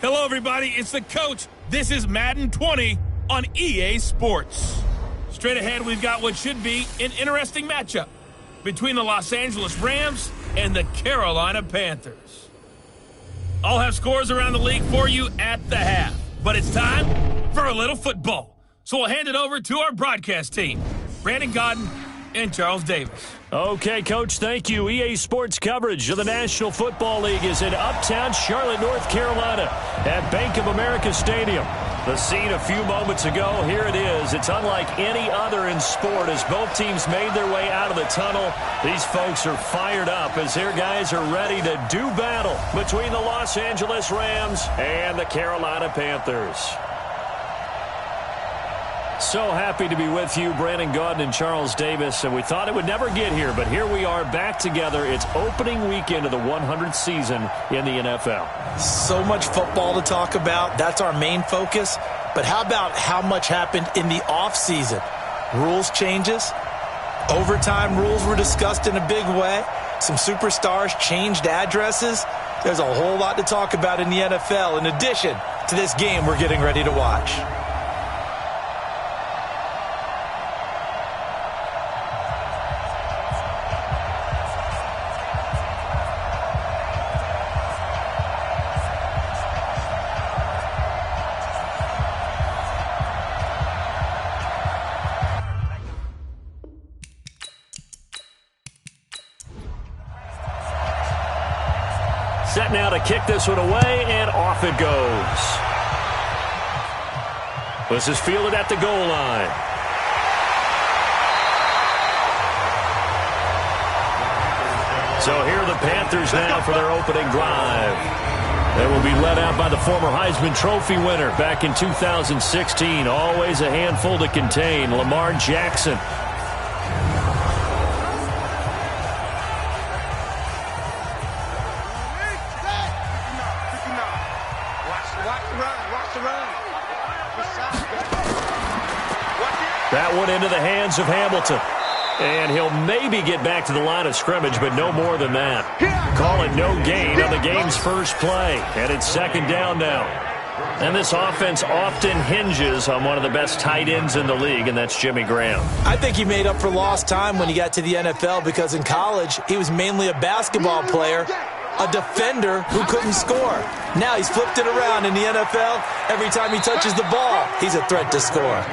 Hello, everybody. It's the coach. This is Madden 20 on EA Sports. Straight ahead, we've got what should be an interesting matchup between the Los Angeles Rams and the Carolina Panthers. I'll have scores around the league for you at the half, but it's time for a little football. So we'll hand it over to our broadcast team, Brandon Godden and Charles Davis. Okay, Coach, thank you. EA Sports coverage of the National Football League is in uptown Charlotte, North Carolina at Bank of America Stadium. The scene a few moments ago, here it is. It's unlike any other in sport as both teams made their way out of the tunnel. These folks are fired up as their guys are ready to do battle between the Los Angeles Rams and the Carolina Panthers. So happy to be with you, Brandon Gaudin and Charles Davis, and we thought it would never get here, but here we are back together. It's opening weekend of the 100th season in the NFL. So much football to talk about. That's our main focus. But how about how much happened in the offseason? Rules changes. Overtime rules were discussed in a big way. Some superstars changed addresses. There's a whole lot to talk about in the NFL in addition to this game we're getting ready to watch. Set now to kick this one away, and off it goes. This is fielded at the goal line. So here are the Panthers now for their opening drive. They will be led out by the former Heisman Trophy winner back in 2016. Always a handful to contain, Lamar Jackson. That one into the hands of Hamilton. And he'll maybe get back to the line of scrimmage, but no more than that. Call it no gain on the game's first play. And it's second down now. And this offense often hinges on one of the best tight ends in the league, and that's Jimmy Graham. I think he made up for lost time when he got to the NFL because in college, he was mainly a basketball player, a defender who couldn't score. Now he's flipped it around in the NFL. Every time he touches the ball, he's a threat to score.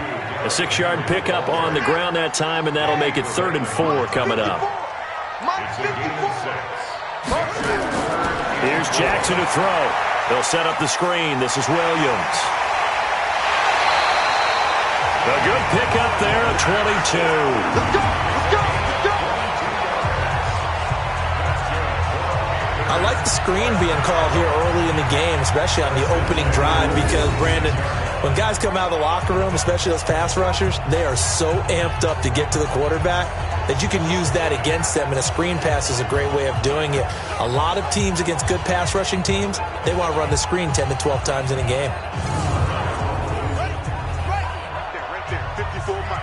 A 6-yard pickup on the ground that time, and that'll make it 3rd and 4 coming up. Here's Jackson to throw. They'll set up the screen. This is Williams. A good pickup there at 22. I like the screen being called here early in the game, especially on the opening drive, because, Brandon, when guys come out of the locker room, especially those pass rushers, they are so amped up to get to the quarterback that you can use that against them, and a screen pass is a great way of doing it. A lot of teams against good pass rushing teams, they want to run the screen 10 to 12 times in a game. Right there, 54 miles.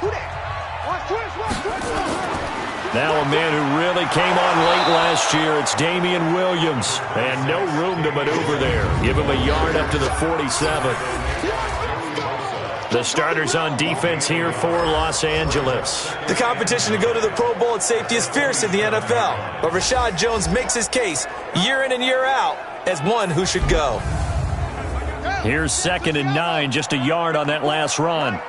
Who that? Now a man who really came on late last year, it's Damian Williams. And no room to maneuver there. Give him a yard up to the 47. The starters on defense here for Los Angeles. The competition to go to the Pro Bowl at safety is fierce in the NFL. But Rashad Jones makes his case year in and year out as one who should go. Here's 2nd and 9, just a yard on that last run.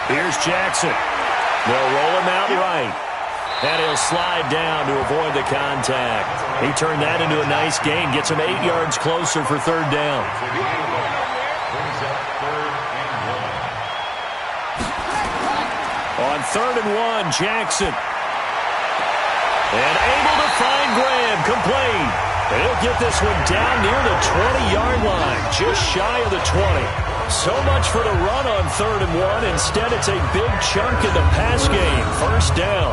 Here's Jackson. They'll roll him out right. And he'll slide down to avoid the contact. He turned that into a nice gain. Gets him 8 yards closer for 3rd down. On 3rd and 1, Jackson. And able to find Graham. Complete. And he'll get this one down near the 20-yard line. Just shy of the 20. So much for the run on 3rd and 1. Instead, it's a big chunk in the pass game. 1st down.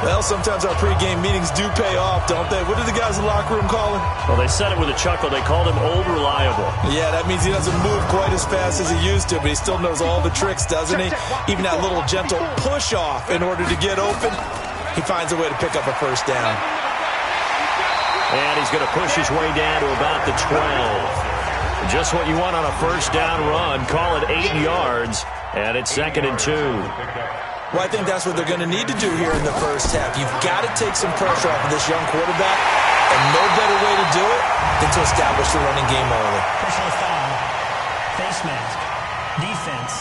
Well, sometimes our pregame meetings do pay off, don't they? What did the guys in the locker room call him? Well, they said it with a chuckle. They called him Old Reliable. Yeah, that means he doesn't move quite as fast as he used to, but he still knows all the tricks, doesn't he? Even that little gentle push-off in order to get open. he finds a way to pick up a first down. And he's going to push his way down to about the 12. Just what you want on a first down run. Call it 8 yards, and it's 2nd and 2. Well, I think that's what they're going to need to do here in the first half. You've got to take some pressure off of this young quarterback, and no better way to do it than to establish the running game early. Personal foul, face mask, defense.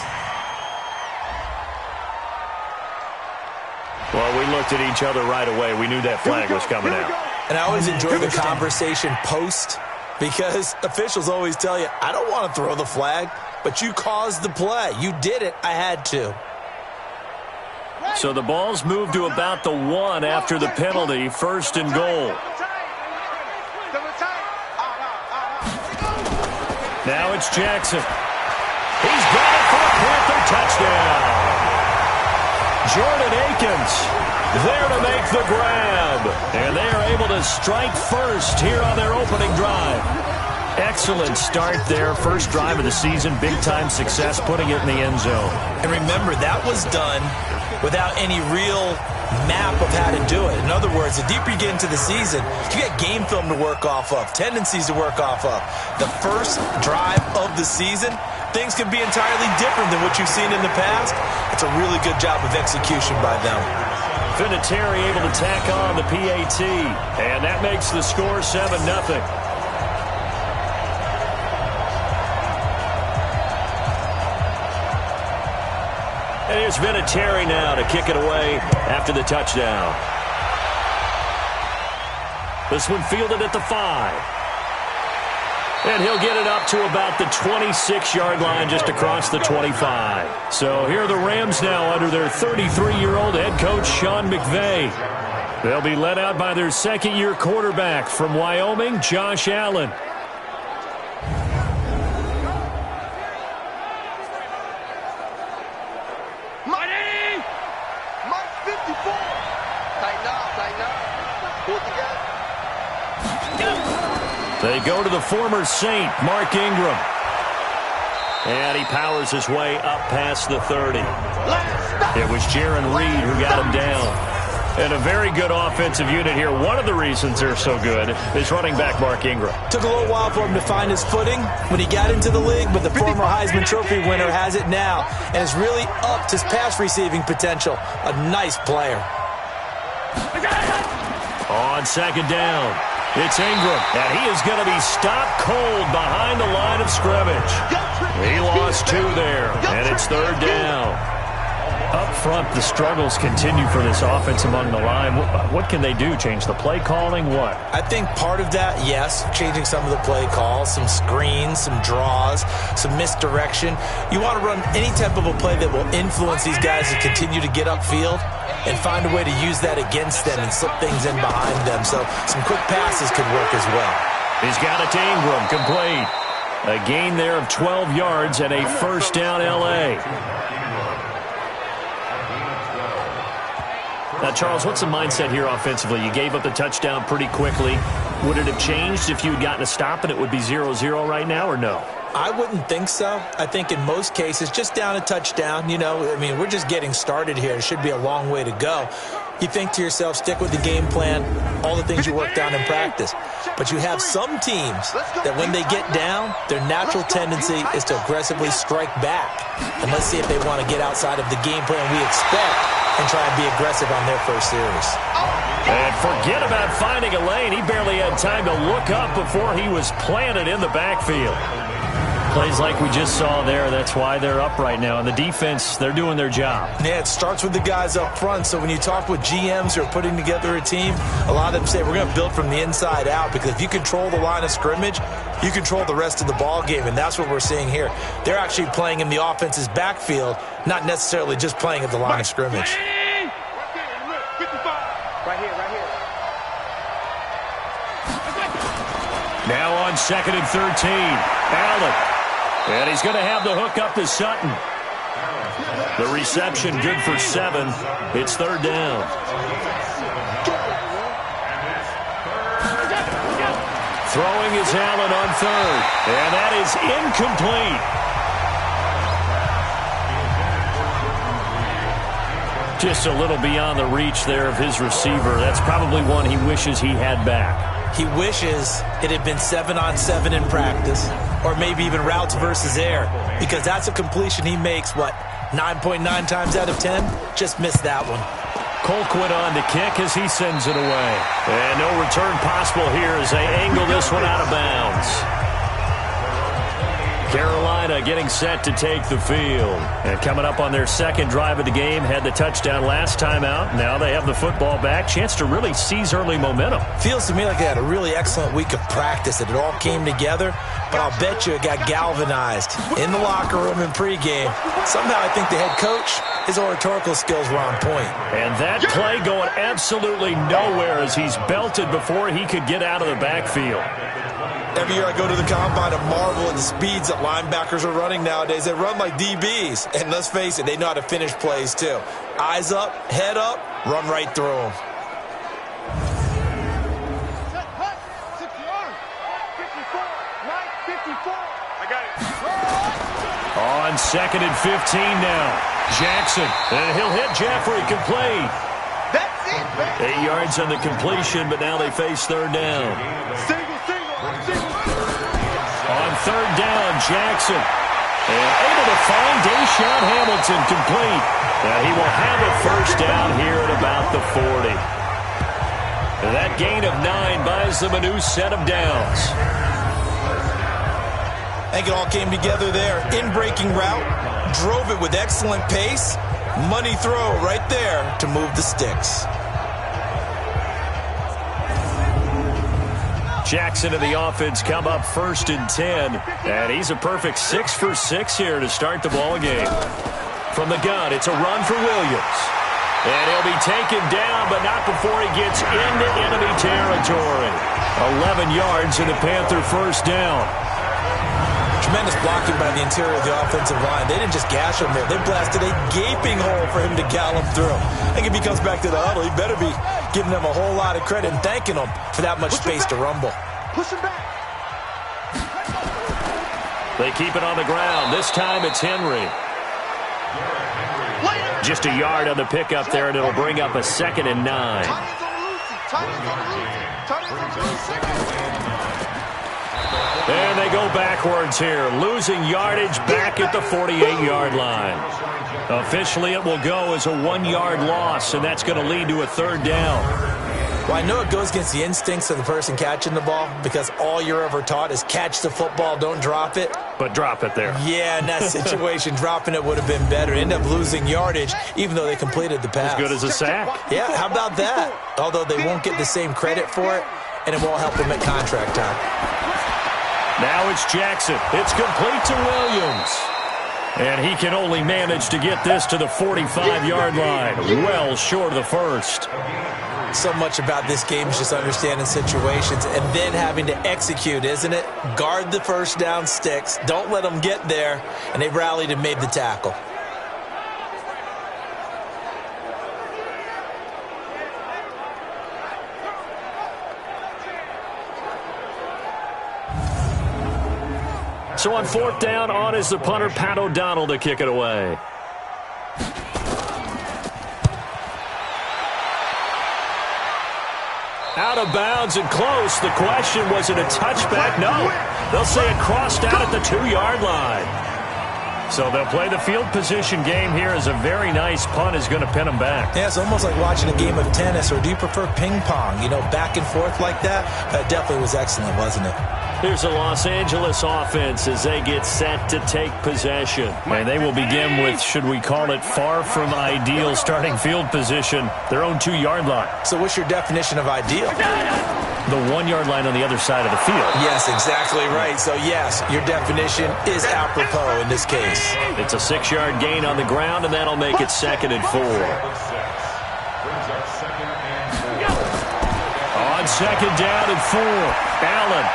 Well, we looked at each other right away. We knew that flag was coming out. And I always enjoy the conversation post, because officials always tell you, I don't want to throw the flag, but you caused the play. You did it. I had to. So the ball's moved to about the 1 after the penalty, 1st and goal. Now it's Jackson. He's got it for a Panther touchdown. Jordan Akins there to make the grab. And they are able to strike first here on their opening drive. Excellent start there. First drive of the season. Big-time success putting it in the end zone. And remember, that was done without any real map of how to do it. In other words, the deeper you get into the season, you get game film to work off of, tendencies to work off of. The first drive of the season, things can be entirely different than what you've seen in the past. It's a really good job of execution by them. Vinatieri able to tack on the PAT, and that makes the score 7-0. And here's Vinatieri now to kick it away after the touchdown. This one fielded at the 5. And he'll get it up to about the 26-yard line, just across the 25. So here are the Rams now under their 33-year-old head coach, Sean McVay. They'll be led out by their second-year quarterback from Wyoming, Josh Allen. They go to the former Saint, Mark Ingram. And he powers his way up past the 30. It was Jaron Reed who got him down. And a very good offensive unit here. One of the reasons they're so good is running back Mark Ingram. Took a little while for him to find his footing when he got into the league, but the former Heisman Trophy winner has it now and has really upped his pass receiving potential. A nice player. On second down, it's Ingram, and he is going to be stopped cold behind the line of scrimmage. He lost 2 there, and it's 3rd down. Up front, the struggles continue for this offense among the line. What can they do? Change the play calling? What? I think part of that, yes, changing some of the play calls, some screens, some draws, some misdirection. You want to run any type of a play that will influence these guys to continue to get upfield and find a way to use that against them and slip things in behind them. So some quick passes could work as well. He's got it to Ingram, complete. A gain there of 12 yards and a first down L.A. Now, Charles, what's the mindset here offensively? You gave up the touchdown pretty quickly. Would it have changed if you had gotten a stop and it would be 0-0 right now, or no? I wouldn't think so. I think in most cases, just down a touchdown, you know, I mean, we're just getting started here. It should be a long way to go. You think to yourself, stick with the game plan, all the things you worked on in practice. But you have some teams that when they get down, their natural tendency is to aggressively strike back. And let's see if they want to get outside of the game plan we expect and try and be aggressive on their first series. And forget about finding a lane. He barely had time to look up before he was planted in the backfield. Plays like we just saw there. That's why they're up right now. And the defense, they're doing their job. Yeah, it starts with the guys up front. So when you talk with GMs who are putting together a team, a lot of them say we're going to build from the inside out, because if you control the line of scrimmage, you control the rest of the ball game, and that's what we're seeing here. They're actually playing in the offense's backfield, not necessarily just playing at the line of scrimmage. Right here. Now on 2nd and 13, Allen. And he's going to have the hook up to Sutton. The reception good for 7. It's 3rd down. Throwing is Allen on 3rd. And that is incomplete. Just a little beyond the reach there of his receiver. That's probably one he wishes he had back. He wishes it had been 7-on-7 in practice, or maybe even routes versus air, because that's a completion he makes, 9.9 times out of 10? Just missed that one. Colquitt on to kick as he sends it away. And no return possible here as they angle this one out of bounds. Carolina getting set to take the field. And coming up on their second drive of the game, had the touchdown last time out. Now they have the football back. Chance to really seize early momentum. Feels to me like they had a really excellent week of practice, that it all came together. But I'll bet you it got galvanized in the locker room in pregame. Somehow I think the head coach, his oratorical skills were on point. And that play going absolutely nowhere as he's belted before he could get out of the backfield. Every year I go to the combine and marvel at the speeds that linebackers are running nowadays. They run like DBs. And let's face it, they know how to finish plays too. Eyes up, head up, run right through them. On 2nd and 15 now. Jackson, and he'll hit Jeffrey, complete. That's it, baby. 8 yards on the completion, but now they face third down. Single. On third down, Jackson. And able to find Deshaun Hamilton, complete. Now he will have a first down here at about the 40. And that gain of 9 buys them a new set of downs. I think it all came together there. In-breaking route, drove it with excellent pace. Money throw right there to move the sticks. Jackson and the offense come up 1st and 10. And he's a perfect 6 for 6 here to start the ball game. From the gun, it's a run for Williams. And he'll be taken down, but not before he gets into enemy territory. 11 yards in the Panther first down. Tremendous blocking by the interior of the offensive line. They didn't just gash him there. They blasted a gaping hole for him to gallop through. I think if he comes back to the huddle, he better be giving them a whole lot of credit and thanking them for that much space to rumble. Push him back. They keep it on the ground. This time it's Henry. Just a yard on the pickup there, and it'll bring up a 2nd and 9. And they go backwards here, losing yardage back at the 48-yard line. Officially, it will go as a 1-yard loss, and that's going to lead to a third down. Well, I know it goes against the instincts of the person catching the ball, because all you're ever taught is catch the football, don't drop it. But drop it there. Yeah, in that situation, dropping it would have been better. End up losing yardage, even though they completed the pass. As good as a sack. Yeah, how about that? Although they won't get the same credit for it, and it won't help them at contract time. Now it's Jackson. It's complete to Williams. And he can only manage to get this to the 45-yard line. Well short of the first. So much about this game is just understanding situations and then having to execute, isn't it? Guard the first down sticks. Don't let them get there. And they rallied and made the tackle. So on 4th down, on is the punter, Pat O'Donnell, to kick it away. Out of bounds and close. The question, was it a touchback? No. They'll say it crossed out at the 2-yard line. So they'll play the field position game here as a very nice punt is going to pin them back. Yeah, it's almost like watching a game of tennis, or do you prefer ping pong? You know, back and forth like that? That definitely was excellent, wasn't it? Here's the Los Angeles offense as they get set to take possession. And they will begin with, should we call it, far from ideal starting field position, their own 2-yard line. So what's your definition of ideal? The 1-yard line on the other side of the field. Yes, exactly right. So, yes, your definition is apropos in this case. It's a 6-yard gain on the ground, and that'll make it 2nd and 4. On 2nd down and 4, Allen.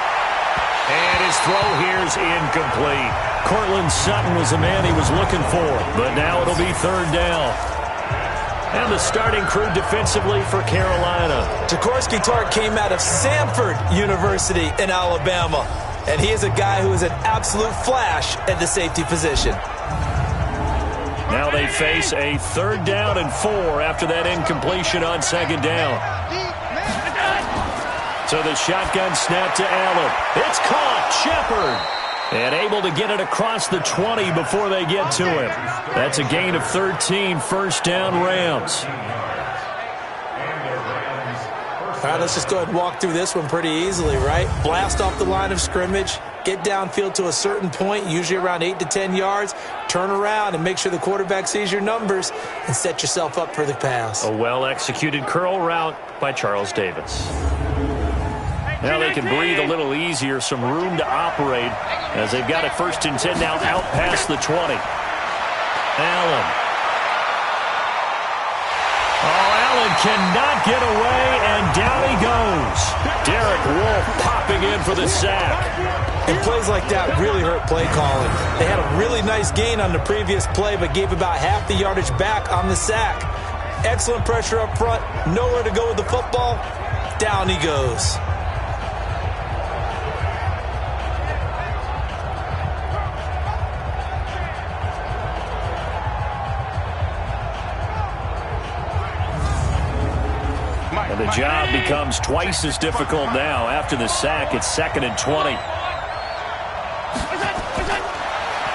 And his throw here's incomplete. Cortland Sutton was the man he was looking for, but now it'll be 3rd down. And the starting crew defensively for Carolina. Jaworski Tartt came out of Samford University in Alabama, and he is a guy who is an absolute flash at the safety position. Now they face a 3rd down and 4 after that incompletion on 2nd down. So the shotgun snap to Allen. It's caught. Shepard. And able to get it across the 20 before they get to him. That's a gain of 13, 1st down Rams. All right, let's just go ahead and walk through this one pretty easily, right? Blast off the line of scrimmage, get downfield to a certain point, usually around 8 to 10 yards, turn around and make sure the quarterback sees your numbers and set yourself up for the pass. A well-executed curl route by Charles Davis. Now they can breathe a little easier, some room to operate as they've got it 1st and 10 now out past the 20. Allen. Oh, Allen cannot get away, and down he goes. Derek Wolfe popping in for the sack. And plays like that really hurt play calling. They had a really nice gain on the previous play, but gave about half the yardage back on the sack. Excellent pressure up front, nowhere to go with the football. Down he goes. And the job becomes twice as difficult now. After the sack, it's 2nd and 20.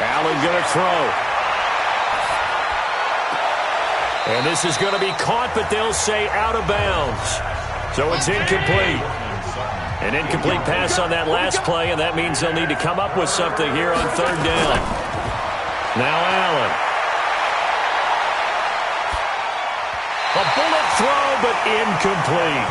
Allen going to throw. And this is going to be caught, but they'll say out of bounds. So it's incomplete. An incomplete pass on that last play, and that means they'll need to come up with something here on 3rd down. Now Allen. A bullet throw, but incomplete.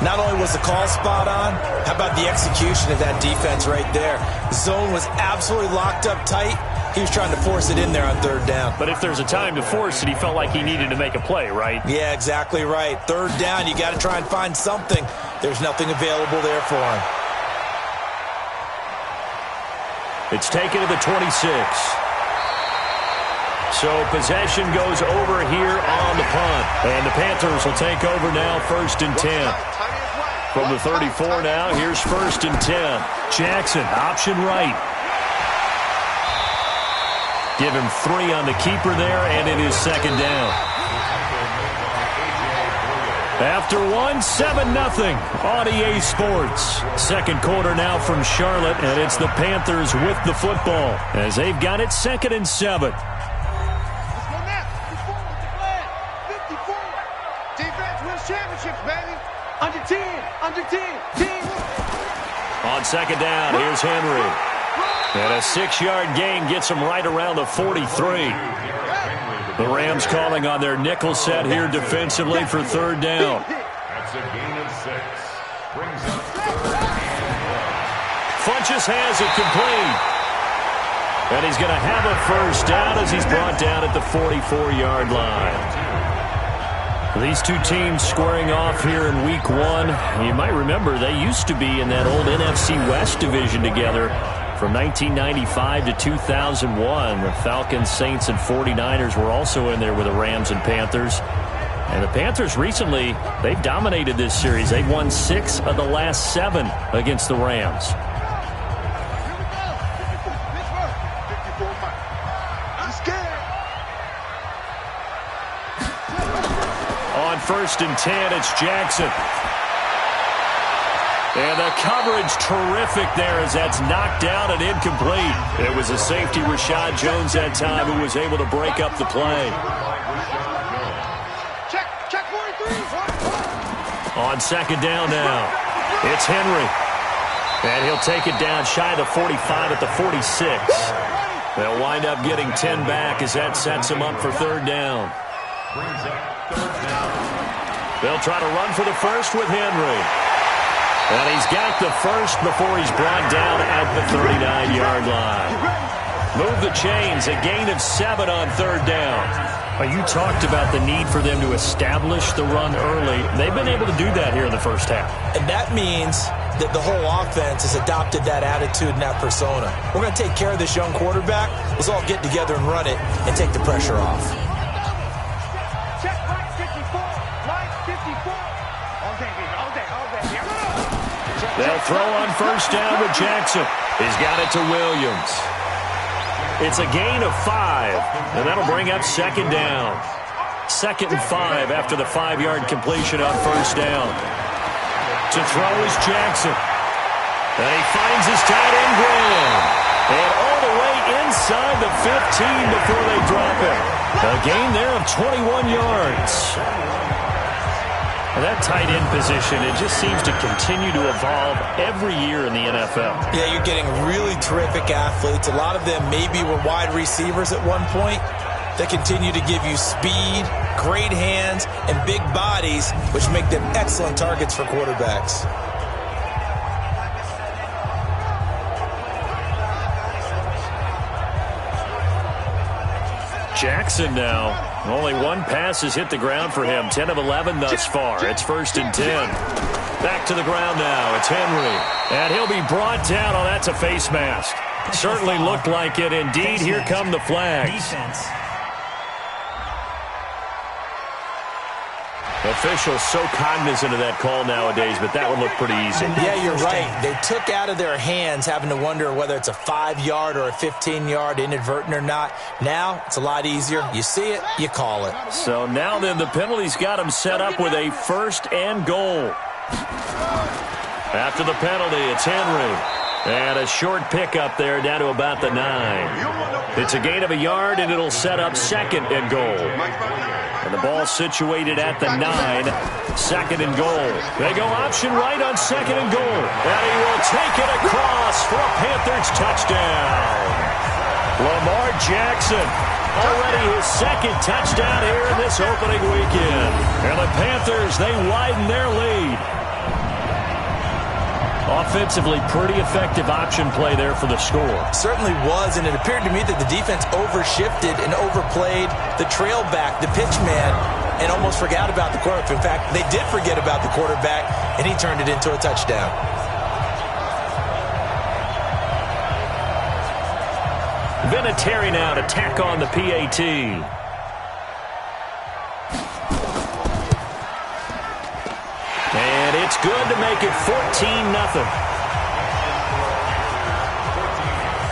Not only was the call spot on, how about the execution of that defense right there? The zone was absolutely locked up tight. He was trying to force it in there on 3rd down. But if there's a time to force it, he felt like he needed to make a play, right? Yeah, exactly right. 3rd down, you got to try and find something. There's nothing available there for him. It's taken to the 26. So possession goes over here on the punt. And the Panthers will take over now 1st and 10. From the 34 now, here's 1st and 10. Jackson, option right. Give him 3 on the keeper there, and it is 2nd down. After 7-0 on EA Sports. 2nd quarter now from Charlotte, and it's the Panthers with the football as they've got it 2nd and 7. On 2nd down, here's Henry. And a 6-yard gain gets him right around the 43. The Rams calling on their nickel set here defensively for 3rd down. That's a gain of 6. Brings up 3rd. Funches has it complete. And he's going to have a 1st down as he's brought down at the 44-yard line. These two teams squaring off here in Week 1. You might remember they used to be in that old NFC West division together from 1995 to 2001. The Falcons, Saints, and 49ers were also in there with the Rams and Panthers. And the Panthers recently, they've dominated this series. They've won 6 of the last 7 against the Rams. On 1st and 10, it's Jackson. And the coverage terrific there as that's knocked down and incomplete. It was a safety, Rashad Jones, that time, who was able to break up the play. Check 43. On 2nd down now, it's Henry. And he'll take it down shy of the 45 at the 46. They'll wind up getting 10 back as that sets him up for 3rd down. They'll try to run for the 1st with Henry. And he's got the 1st before he's brought down at the 39-yard line. Move the chains, a gain of 7 on 3rd down. You talked about the need for them to establish the run early. They've been able to do that here in the first half. And that means that the whole offense has adopted that attitude and that persona. We're going to take care of this young quarterback. Let's all get together and run it and take the pressure off. Check right 54. Right 54. All day, baby. All day. They'll throw on first down with Jackson. He's got it to Williams. It's a gain of 5, and that'll bring up second down. 2nd and 5 after the 5-yard completion on first down. To throw is Jackson. And he finds his tight end, Graham. And all the way inside the 15 before they drop it. A gain there of 21 yards. And that tight end position, it just seems to continue to evolve every year in the NFL. Yeah, you're getting really terrific athletes. A lot of them maybe were wide receivers at one point. They continue to give you speed, great hands, and big bodies, which make them excellent targets for quarterbacks. Jackson now. Only one pass has hit the ground for him. 10 of 11 thus far. It's 1st and 10. Back to the ground now. It's Henry. And he'll be brought down. Oh, that's a face mask. Certainly looked like it. Indeed, here come the flags. Defense. Officials so cognizant of that call nowadays, but that would look pretty easy. Yeah, you're right. They took out of their hands having to wonder whether it's a 5-yard or a 15-yard, inadvertent or not. Now, it's a lot easier. You see it, you call it. So now then, the penalty's got him set up with a 1st and goal. After the penalty, it's Henry. And a short pickup there down to about the 9. It's a gain of a yard, and it'll set up 2nd and goal. And the ball situated at the 9. 2nd and goal. They go option right on 2nd and goal. And he will take it across for a Panthers touchdown. Lamar Jackson, already his 2nd touchdown here in this opening weekend. And the Panthers, they widen their lead. Offensively, pretty effective option play there for the score. Certainly was, and it appeared to me that the defense overshifted and overplayed the trail back, the pitch man, and almost forgot about the quarterback. In fact, they did forget about the quarterback, and he turned it into a touchdown. Vinatieri now to tack on the PAT. And it's good to make it 14-0.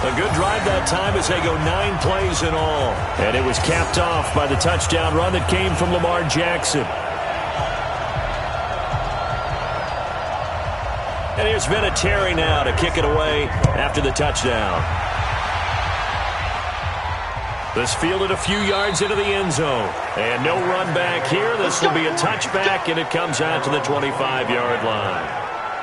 A good drive that time as they go 9 plays in all. And it was capped off by the touchdown run that came from Lamar Jackson. And here's Vinatieri now to kick it away after the touchdown. This fielded a few yards into the end zone. And no run back here. This will be a touchback, and it comes out to the 25-yard line.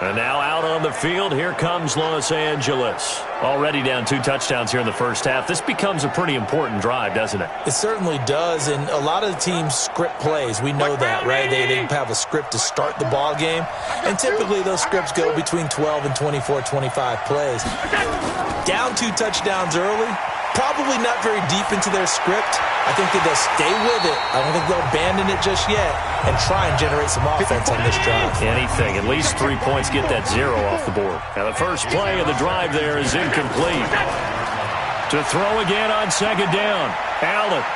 And now out on the field, here comes Los Angeles. Already down 2 touchdowns here in the first half. This becomes a pretty important drive, doesn't it? It certainly does, and a lot of the teams script plays. We know that, right? They have a script to start the ball game, and typically those scripts go between 12 and 24, 25 plays. Down 2 touchdowns early, probably not very deep into their script. I think that they'll stay with it. I don't think they'll abandon it just yet and try and generate some offense on this drive. Anything. At least 3 points. Get that 0 off the board. Now the first play of the drive there is incomplete. To throw again on 2nd down. Allen.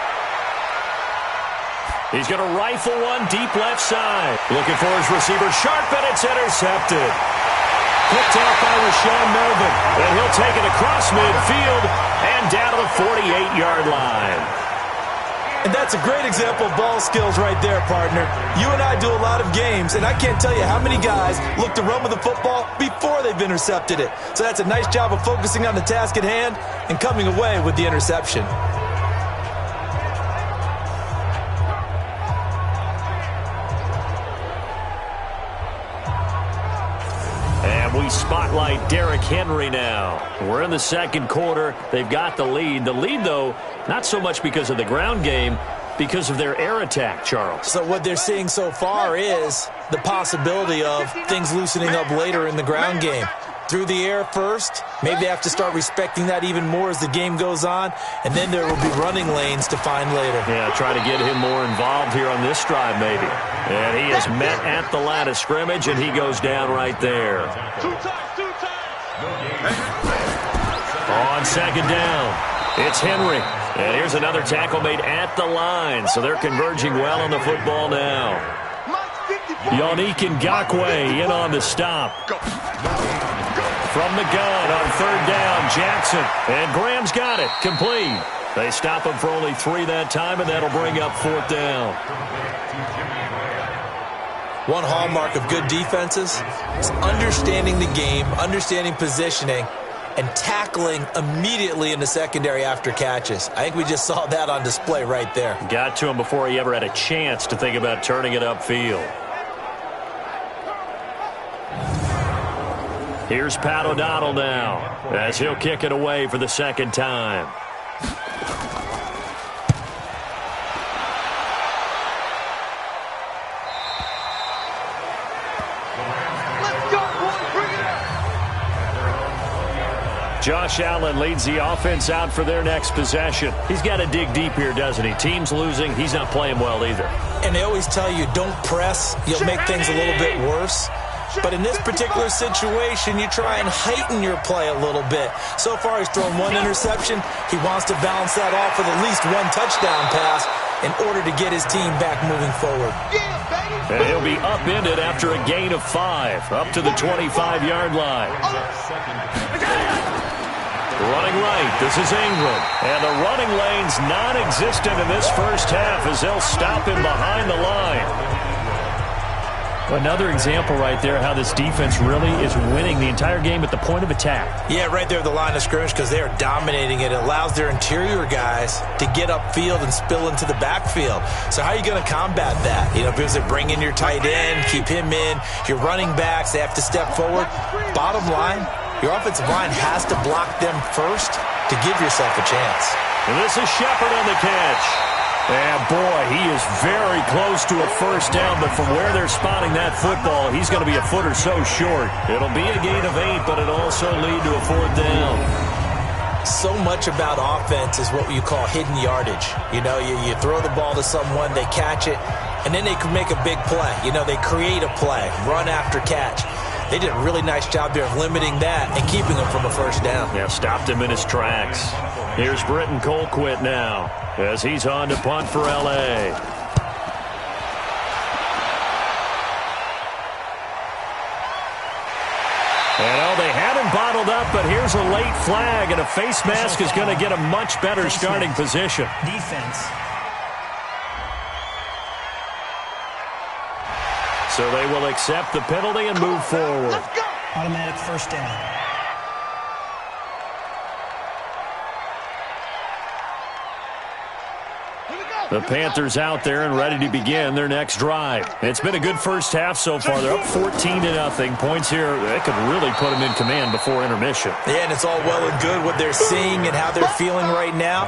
He's going to rifle one deep left side. Looking for his receiver. Sharp, and it's intercepted. Picked off by Rashawn Melvin. And he'll take it across midfield and down to the 48-yard line. And that's a great example of ball skills right there, partner. You and I do a lot of games, and I can't tell you how many guys look to run with the football before they've intercepted it. So that's a nice job of focusing on the task at hand and coming away with the interception. We spotlight Derrick Henry now. We're in the 2nd quarter. They've got the lead. The lead, though, not so much because of the ground game, because of their air attack, Charles. So what they're seeing so far is the possibility of things loosening up later in the ground game. Through the air first, maybe they have to start respecting that even more as the game goes on, and then there will be running lanes to find later. Yeah, try to get him more involved here on this drive maybe. And he is met at the line of scrimmage, and he goes down right there. On 2nd down, it's Henry. And here's another tackle made at the line, so they're converging well on the football now. Yannick Ngakoue in on the stop. from the gun on third down. Jackson. And Graham's got it. Complete. They stop him for only 3 that time, and that'll bring up fourth down. One hallmark of good defenses is understanding the game, understanding positioning, and tackling immediately in the secondary after catches. I think we just saw that on display right there. Got to him before he ever had a chance to think about turning it upfield. Here's Pat O'Donnell now as he'll kick it away for the second time. Josh Allen leads the offense out for their next possession. He's got to dig deep here, doesn't he? Team's losing. He's not playing well either. And they always tell you, don't press. You'll make things a little bit worse. But in this particular situation, you try and heighten your play a little bit. So far, he's thrown 1 interception. He wants to balance that off with at least 1 touchdown pass in order to get his team back moving forward. And he'll be upended after a gain of 5, up to the 25-yard line. Running right, this is Ingram. And the running lane's non-existent in this first half as they'll stop him behind the line. Another example right there how this defense really is winning the entire game at the point of attack. Yeah, right there at the line of scrimmage because they are dominating it. It allows their interior guys to get upfield and spill into the backfield. So how are you going to combat that? You know, because they bring in your tight end, keep him in. Your running backs, they have to step forward. Bottom line, your offensive line has to block them first to give yourself a chance. And this is Shepard on the catch. And, boy, he is very close to a first down, but from where they're spotting that football, he's going to be a foot or so short. It'll be a gain of 8, but it'll also lead to a fourth down. So much about offense is what you call hidden yardage. You know, you throw the ball to someone, they catch it, and then they can make a big play. You know, they create a play, run after catch. They did a really nice job there of limiting that and keeping him from a first down. Yeah, stopped him in his tracks. Here's Britton Colquitt now as he's on to punt for L.A. And they had him bottled up, but here's a late flag, and a face mask is going to get a much better starting position. Defense. So they will accept the penalty and move forward. Automatic first down. The Panthers out there and ready to begin their next drive. It's been a good first half so far. They're up 14-0. Points here, they could really put them in command before intermission. Yeah, and it's all well and good what they're seeing and how they're feeling right now.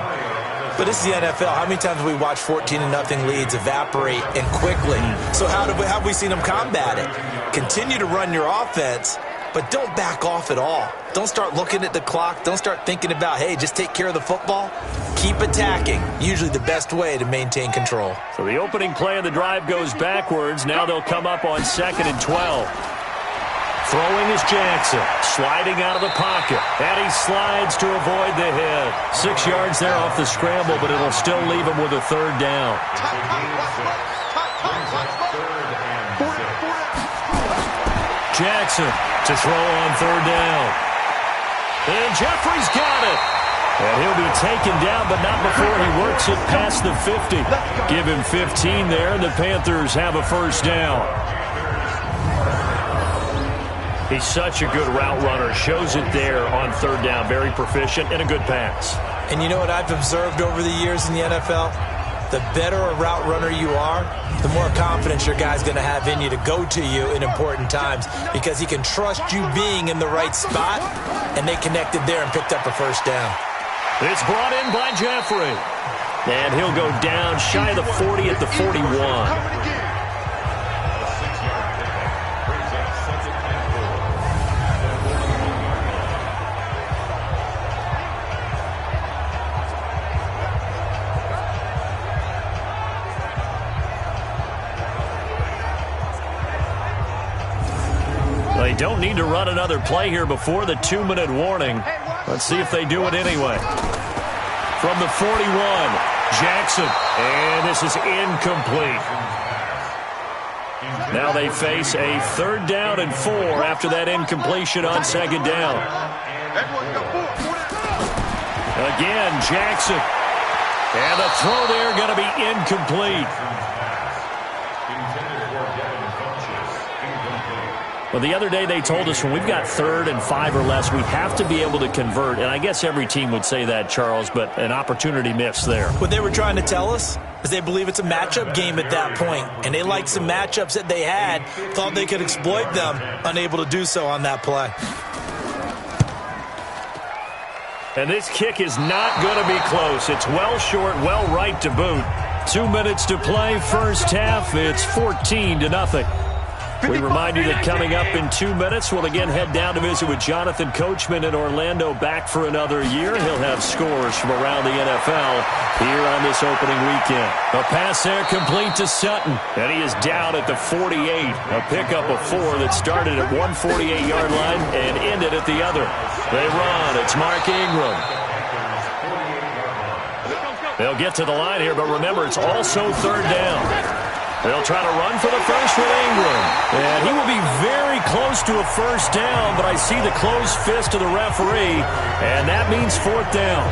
But this is the NFL. How many times have we watched 14-0 leads evaporate and quickly? So how have we seen them combat it? Continue to run your offense, but don't back off at all. Don't start looking at the clock. Don't start thinking about, hey, just take care of the football. Keep attacking. Usually the best way to maintain control. So the opening play of the drive goes backwards. Now they'll come up on 2nd and 12. Throwing is Jackson, sliding out of the pocket, and he slides to avoid the hit. 6 yards there off the scramble, but it'll still leave him with a third down. Jackson to throw on third down. And Jeffrey's got it. And he'll be taken down, but not before he works it past the 50. Give him 15 there, and the Panthers have a first down. He's such a good route runner. Shows it there on third down. Very proficient and a good pass. And you know what I've observed over the years in the NFL? The better a route runner you are, the more confidence your guy's going to have in you to go to you in important times because he can trust you being in the right spot, and they connected there and picked up a first down. It's brought in by Jeffrey. And he'll go down shy of the 40 at the 41. They don't need to run another play here before the 2-minute warning. Let's see if they do it anyway. From the 41, Jackson. And this is incomplete. Now they face a 3rd down and 4 after that incompletion on 2nd down. Again, Jackson. And the throw there going to be incomplete. Well, the other day they told us when we've got 3rd and 5 or less, we have to be able to convert. And I guess every team would say that, Charles, but an opportunity missed there. What they were trying to tell us is they believe it's a matchup game at that point. And they liked some matchups that they had, thought they could exploit them, unable to do so on that play. And this kick is not going to be close. It's well short, well right to boot. 2 minutes to play, first half. It's 14-0. We remind you that coming up in 2 minutes, we'll again head down to visit with Jonathan Coachman in Orlando, back for another year. He'll have scores from around the NFL here on this opening weekend. A pass there complete to Sutton, and he is down at the 48. A pickup of 4 that started at 148-yard line and ended at the other. They run. It's Mark Ingram. They'll get to the line here, but remember, it's also 3rd down. They'll try to run for the first with Ingram. And he will be very close to a first down, but I see the closed fist of the referee, and that means 4th down.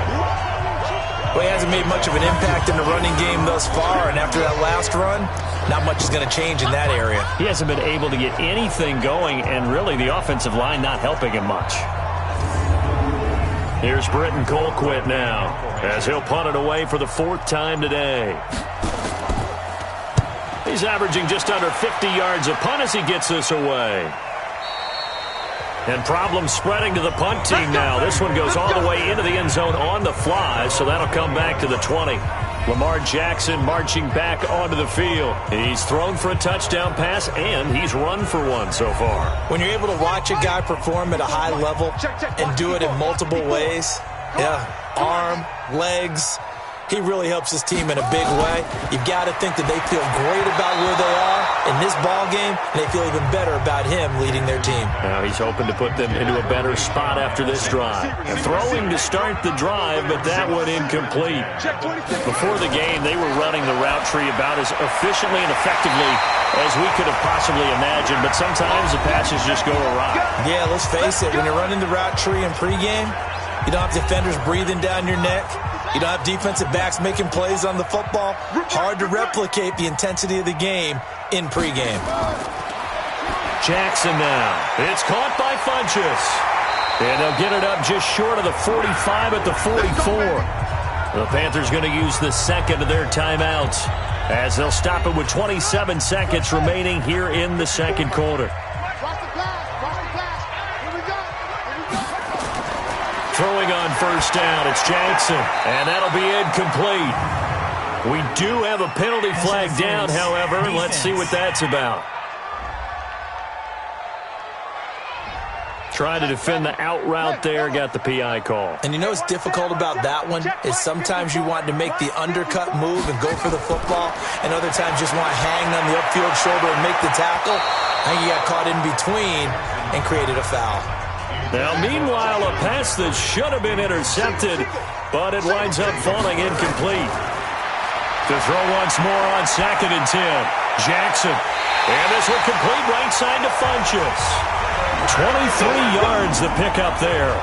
Well, he hasn't made much of an impact in the running game thus far, and after that last run, not much is going to change in that area. He hasn't been able to get anything going, and really the offensive line not helping him much. Here's Britton Colquitt now, as he'll punt it away for the 4th time today. He's averaging just under 50 yards a punt as he gets this away. And problems spreading to the punt team now. This one goes all the way into the end zone on the fly, so that'll come back to the 20. Lamar Jackson marching back onto the field. He's thrown for a touchdown pass, and he's run for one so far. When you're able to watch a guy perform at a high level and do it in multiple ways, arm, legs, he really helps his team in a big way. You've got to think that they feel great about where they are in this ball game, and they feel even better about him leading their team. Now he's hoping to put them into a better spot after this drive. And throwing to start the drive, but that one incomplete. Before the game, they were running the route tree about as efficiently and effectively as we could have possibly imagined, but sometimes the passes just go awry. Yeah, let's face it, when you're running the route tree in pregame, you don't have defenders breathing down your neck. You don't have defensive backs making plays on the football. Hard to replicate the intensity of the game in pregame. Jackson now. It's caught by Funchess. And they'll get it up just short of the 45 at the 44. The Panthers going to use the second of their timeouts as they'll stop it with 27 seconds remaining here in the second quarter. Throwing on first down, it's Jackson, and that'll be incomplete. We do have a penalty flag down, however. Let's see what that's about. Trying to defend the out route there, got the PI call. And you know what's difficult about that one is sometimes you want to make the undercut move and go for the football, and other times just want to hang on the upfield shoulder and make the tackle. I think you got caught in between and created a foul. Now, meanwhile, a pass that should have been intercepted, but it winds up falling incomplete. To throw once more on 2nd and 10. Jackson. And this one complete right side to Funchess. 23 yards the pickup there.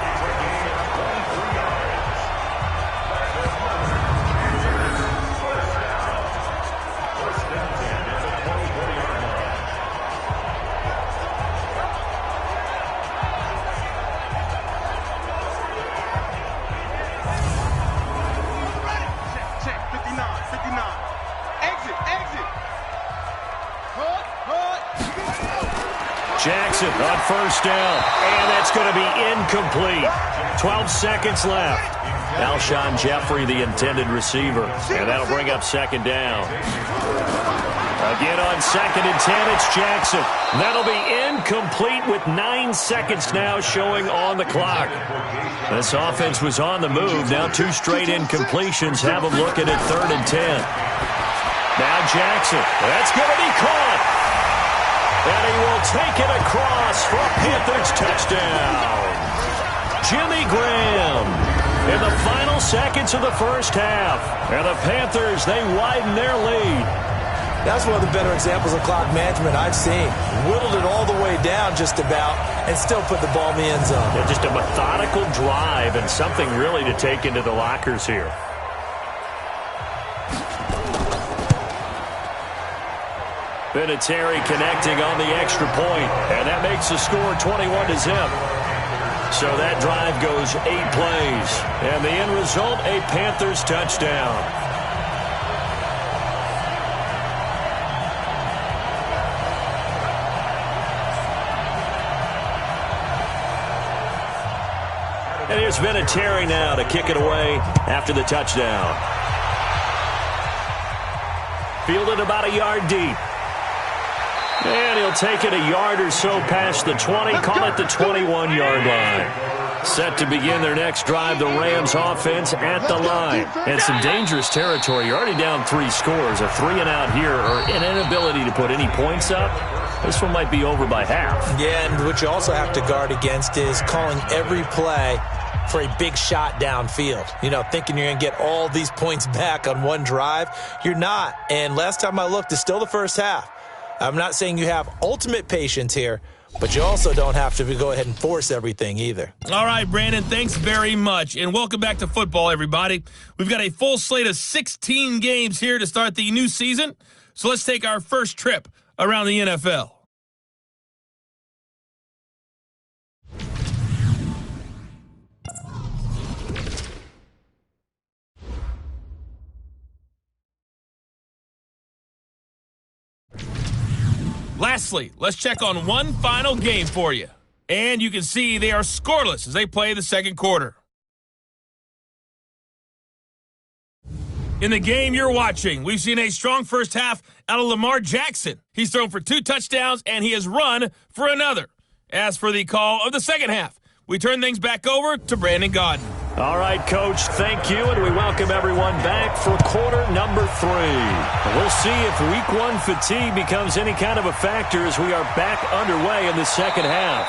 Jackson on first down, and that's going to be incomplete. 12 seconds left. Alshon Jeffrey, the intended receiver, and that'll bring up 2nd down. Again on 2nd and 10, it's Jackson. That'll be incomplete with 9 seconds now showing on the clock. This offense was on the move. Now 2 straight incompletions have them looking at 3rd and 10. Now Jackson. That's going to be caught. And he will take it across for a Panthers touchdown. Jimmy Graham in the final seconds of the first half. And the Panthers, they widen their lead. That's one of the better examples of clock management I've seen. Whittled it all the way down just about and still put the ball in the end zone. Yeah, just a methodical drive and something really to take into the lockers here. Vinatieri connecting on the extra point, and that makes the score 21-0. So that drive goes 8 plays, and the end result, a Panthers touchdown. And here's Vinatieri now to kick it away after the touchdown. Fielded about a yard deep. And he'll take it a yard or so past the 20, call it the 21-yard line. Set to begin their next drive, the Rams offense at the line. And some dangerous territory. You're already down 3 scores. A 3-and-out here, or an inability to put any points up. This one might be over by half. Yeah, and what you also have to guard against is calling every play for a big shot downfield. You know, thinking you're going to get all these points back on one drive. You're not. And last time I looked, it's still the first half. I'm not saying you have ultimate patience here, but you also don't have to go ahead and force everything either. All right, Brandon, thanks very much. And welcome back to football, everybody. We've got a full slate of 16 games here to start the new season. So let's take our first trip around the NFL. Lastly, let's check on one final game for you. And you can see they are scoreless as they play the second quarter. In the game you're watching, we've seen a strong first half out of Lamar Jackson. He's thrown for 2 touchdowns, and he has run for another. As for the call of the second half, we turn things back over to Brandon Gaudin. All right, Coach, thank you, and we welcome everyone back for quarter number 3. We'll see if week 1 fatigue becomes any kind of a factor as we are back underway in the second half.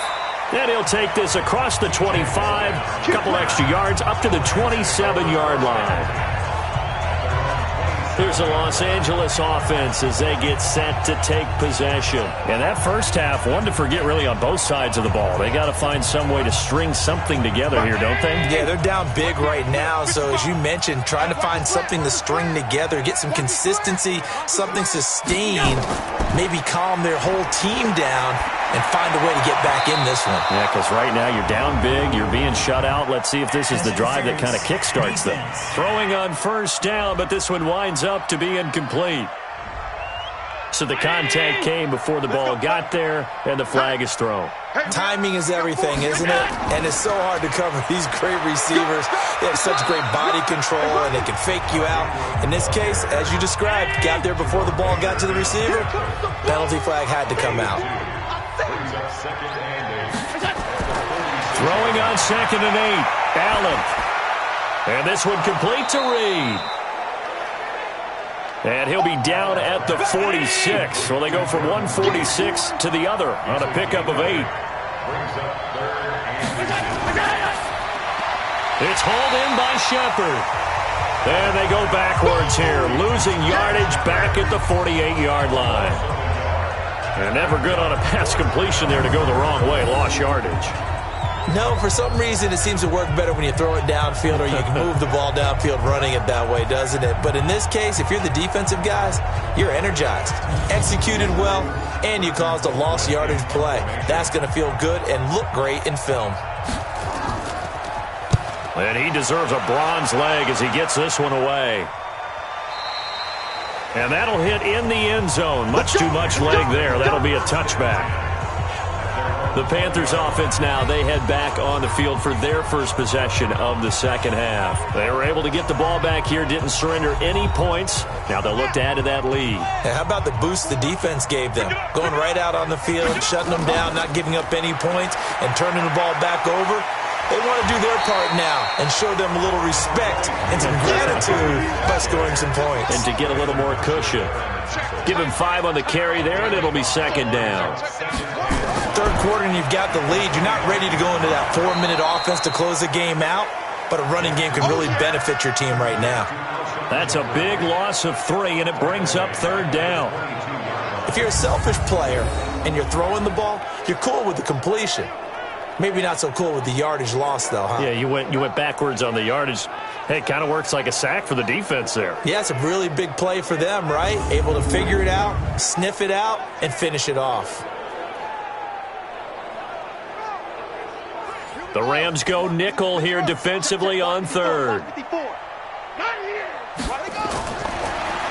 And he'll take this across the 25, a couple extra yards, up to the 27-yard line. Here's the Los Angeles offense as they get set to take possession. And that first half, one to forget really on both sides of the ball. They got to find some way to string something together here, don't they? Yeah, they're down big right now. So as you mentioned, trying to find something to string together, get some consistency, something sustained, maybe calm their whole team down and find a way to get back in this one. Yeah, because right now you're down big, you're being shut out. Let's see if this is the drive that kind of kickstarts them. Throwing on first down, but this one winds up to be incomplete. So the contact came before the ball got there, and the flag is thrown. Timing is everything, isn't it? And it's so hard to cover these great receivers. They have such great body control, and they can fake you out. In this case, as you described, got there before the ball got to the receiver. Penalty flag had to come out. Throwing on 2nd and 8, Allen. And this one complete to Reed. And he'll be down at the 46. Well, they go from 146 to the other on a pickup of 8. It's hauled in by Shepard. And they go backwards here, losing yardage back at the 48-yard line. And never good on a pass completion there to go the wrong way, lost yardage. No, for some reason it seems to work better when you throw it downfield or you can move the ball downfield running it that way, doesn't it? But in this case, if you're the defensive guys, you're energized, executed well, and you caused a lost yardage play. That's going to feel good and look great in film. And he deserves a bronze leg as he gets this one away. And that'll hit in the end zone. Much too much leg there. That'll be a touchback. The Panthers offense now, they head back on the field for their first possession of the second half. They were able to get the ball back here, didn't surrender any points. Now they'll look to add to that lead. And how about the boost the defense gave them? Going right out on the field, shutting them down, not giving up any points, and turning the ball back over. They want to do their part now and show them a little respect and some gratitude by scoring some points. And to get a little more cushion. Give him 5 on the carry there, and it'll be second down. Third quarter and you've got the lead. You're not ready to go into that 4-minute offense to close the game out, but a running game can really benefit your team right now. That's a big loss of 3, and it brings up 3rd down. If you're a selfish player and you're throwing the ball, you're cool with the completion. Maybe not so cool with the yardage loss, though, huh? Yeah, you went backwards on the yardage. Hey, it kind of works like a sack for the defense there. Yeah, it's a really big play for them, right? Able to figure it out, sniff it out, and finish it off. The Rams go nickel here defensively on 3rd.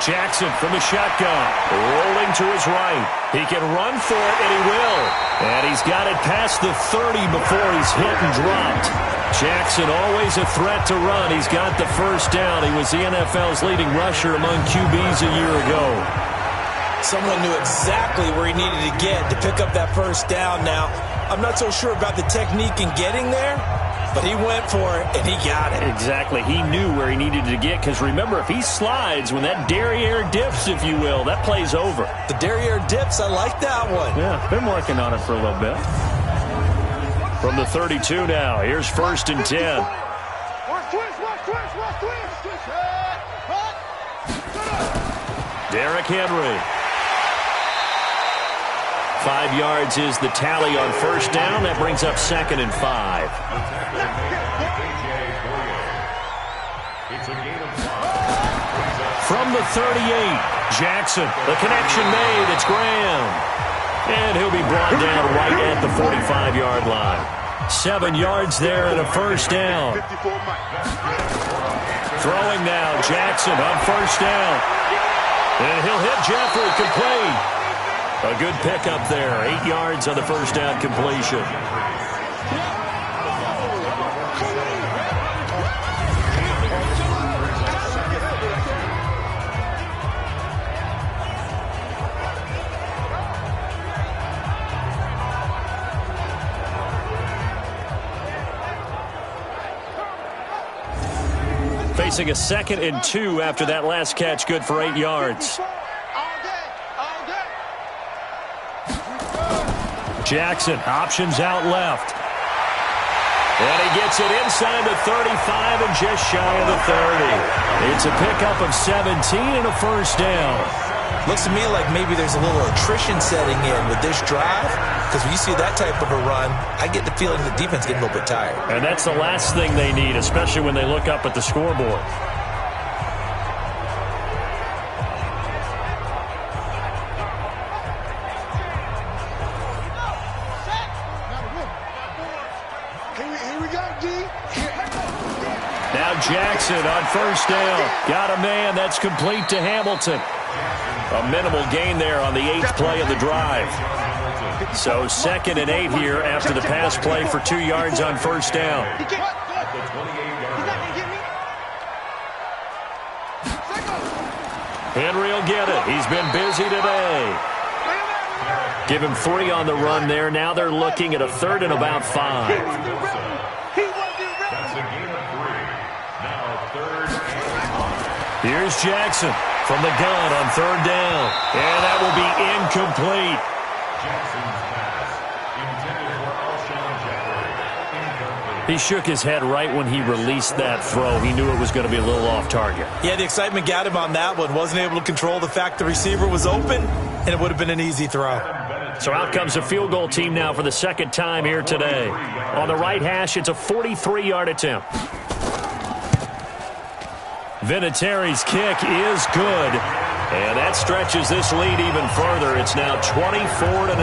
Jackson from the shotgun, rolling to his right. He can run for it, and he will. And he's got it past the 30 before he's hit and dropped. Jackson always a threat to run. He's got the 1st down. He was the NFL's leading rusher among QBs a year ago. Someone knew exactly where he needed to get to pick up that 1st down now. I'm not so sure about the technique in getting there, but he went for it, and he got it. Exactly. He knew where he needed to get, because remember, if he slides, when that derriere dips, if you will, that play's over. The derriere dips, I like that one. Yeah, been working on it for a little bit. From the 32 now, here's 1st and 10. Derrick Henry. 5 yards is the tally on 1st down. That brings up 2nd and 5. From the 38, Jackson. The connection made. It's Graham. And he'll be brought down right at the 45-yard line. 7 yards there and a 1st down. Throwing now, Jackson on 1st down. And he'll hit Jeffrey, complete. A good pickup there. 8 yards on the 1st down completion. Facing a 2nd and 2 after that last catch, good for 8 yards. Jackson, options out left. And he gets it inside the 35 and just shy of the 30. It's a pickup of 17 and a 1st down. Looks to me like maybe there's a little attrition setting in with this drive, because when you see that type of a run, I get the feeling the defense getting a little bit tired. And that's the last thing they need, especially when they look up at the scoreboard. Now Jackson on 1st down. Got a man. That's complete to Hamilton. A minimal gain there on the 8th play of the drive. So 2nd and 8 here after the pass play for 2 yards on 1st down. Henry will get it. He's been busy today. Give him 3 on the run there. Now they're looking at a 3rd and about 5. Here's Jackson from the gun on 3rd down. And that will be incomplete. He shook his head right when he released that throw. He knew it was going to be a little off target. Yeah, the excitement got him on that one. Wasn't able to control the fact the receiver was open, and it would have been an easy throw. So out comes a field goal team now for the 2nd time here today. On the right hash, it's a 43-yard attempt. Vinatieri's kick is good, and that stretches this lead even further. It's now 24-0.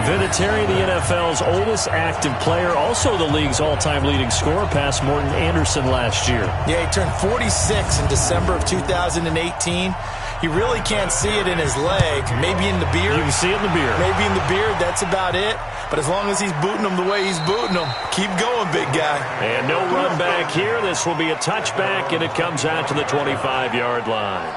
Vinatieri, the NFL's oldest active player, also the league's all-time leading scorer, past Morton Anderson last year. Yeah, he turned 46 in December of 2018. You really can't see it in his leg. Maybe in the beard. You can see it in the beard. Maybe in the beard. That's about it. But as long as he's booting them the way he's booting them, keep going, big guy. And no run back here. This will be a touchback, and it comes out to the 25-yard line.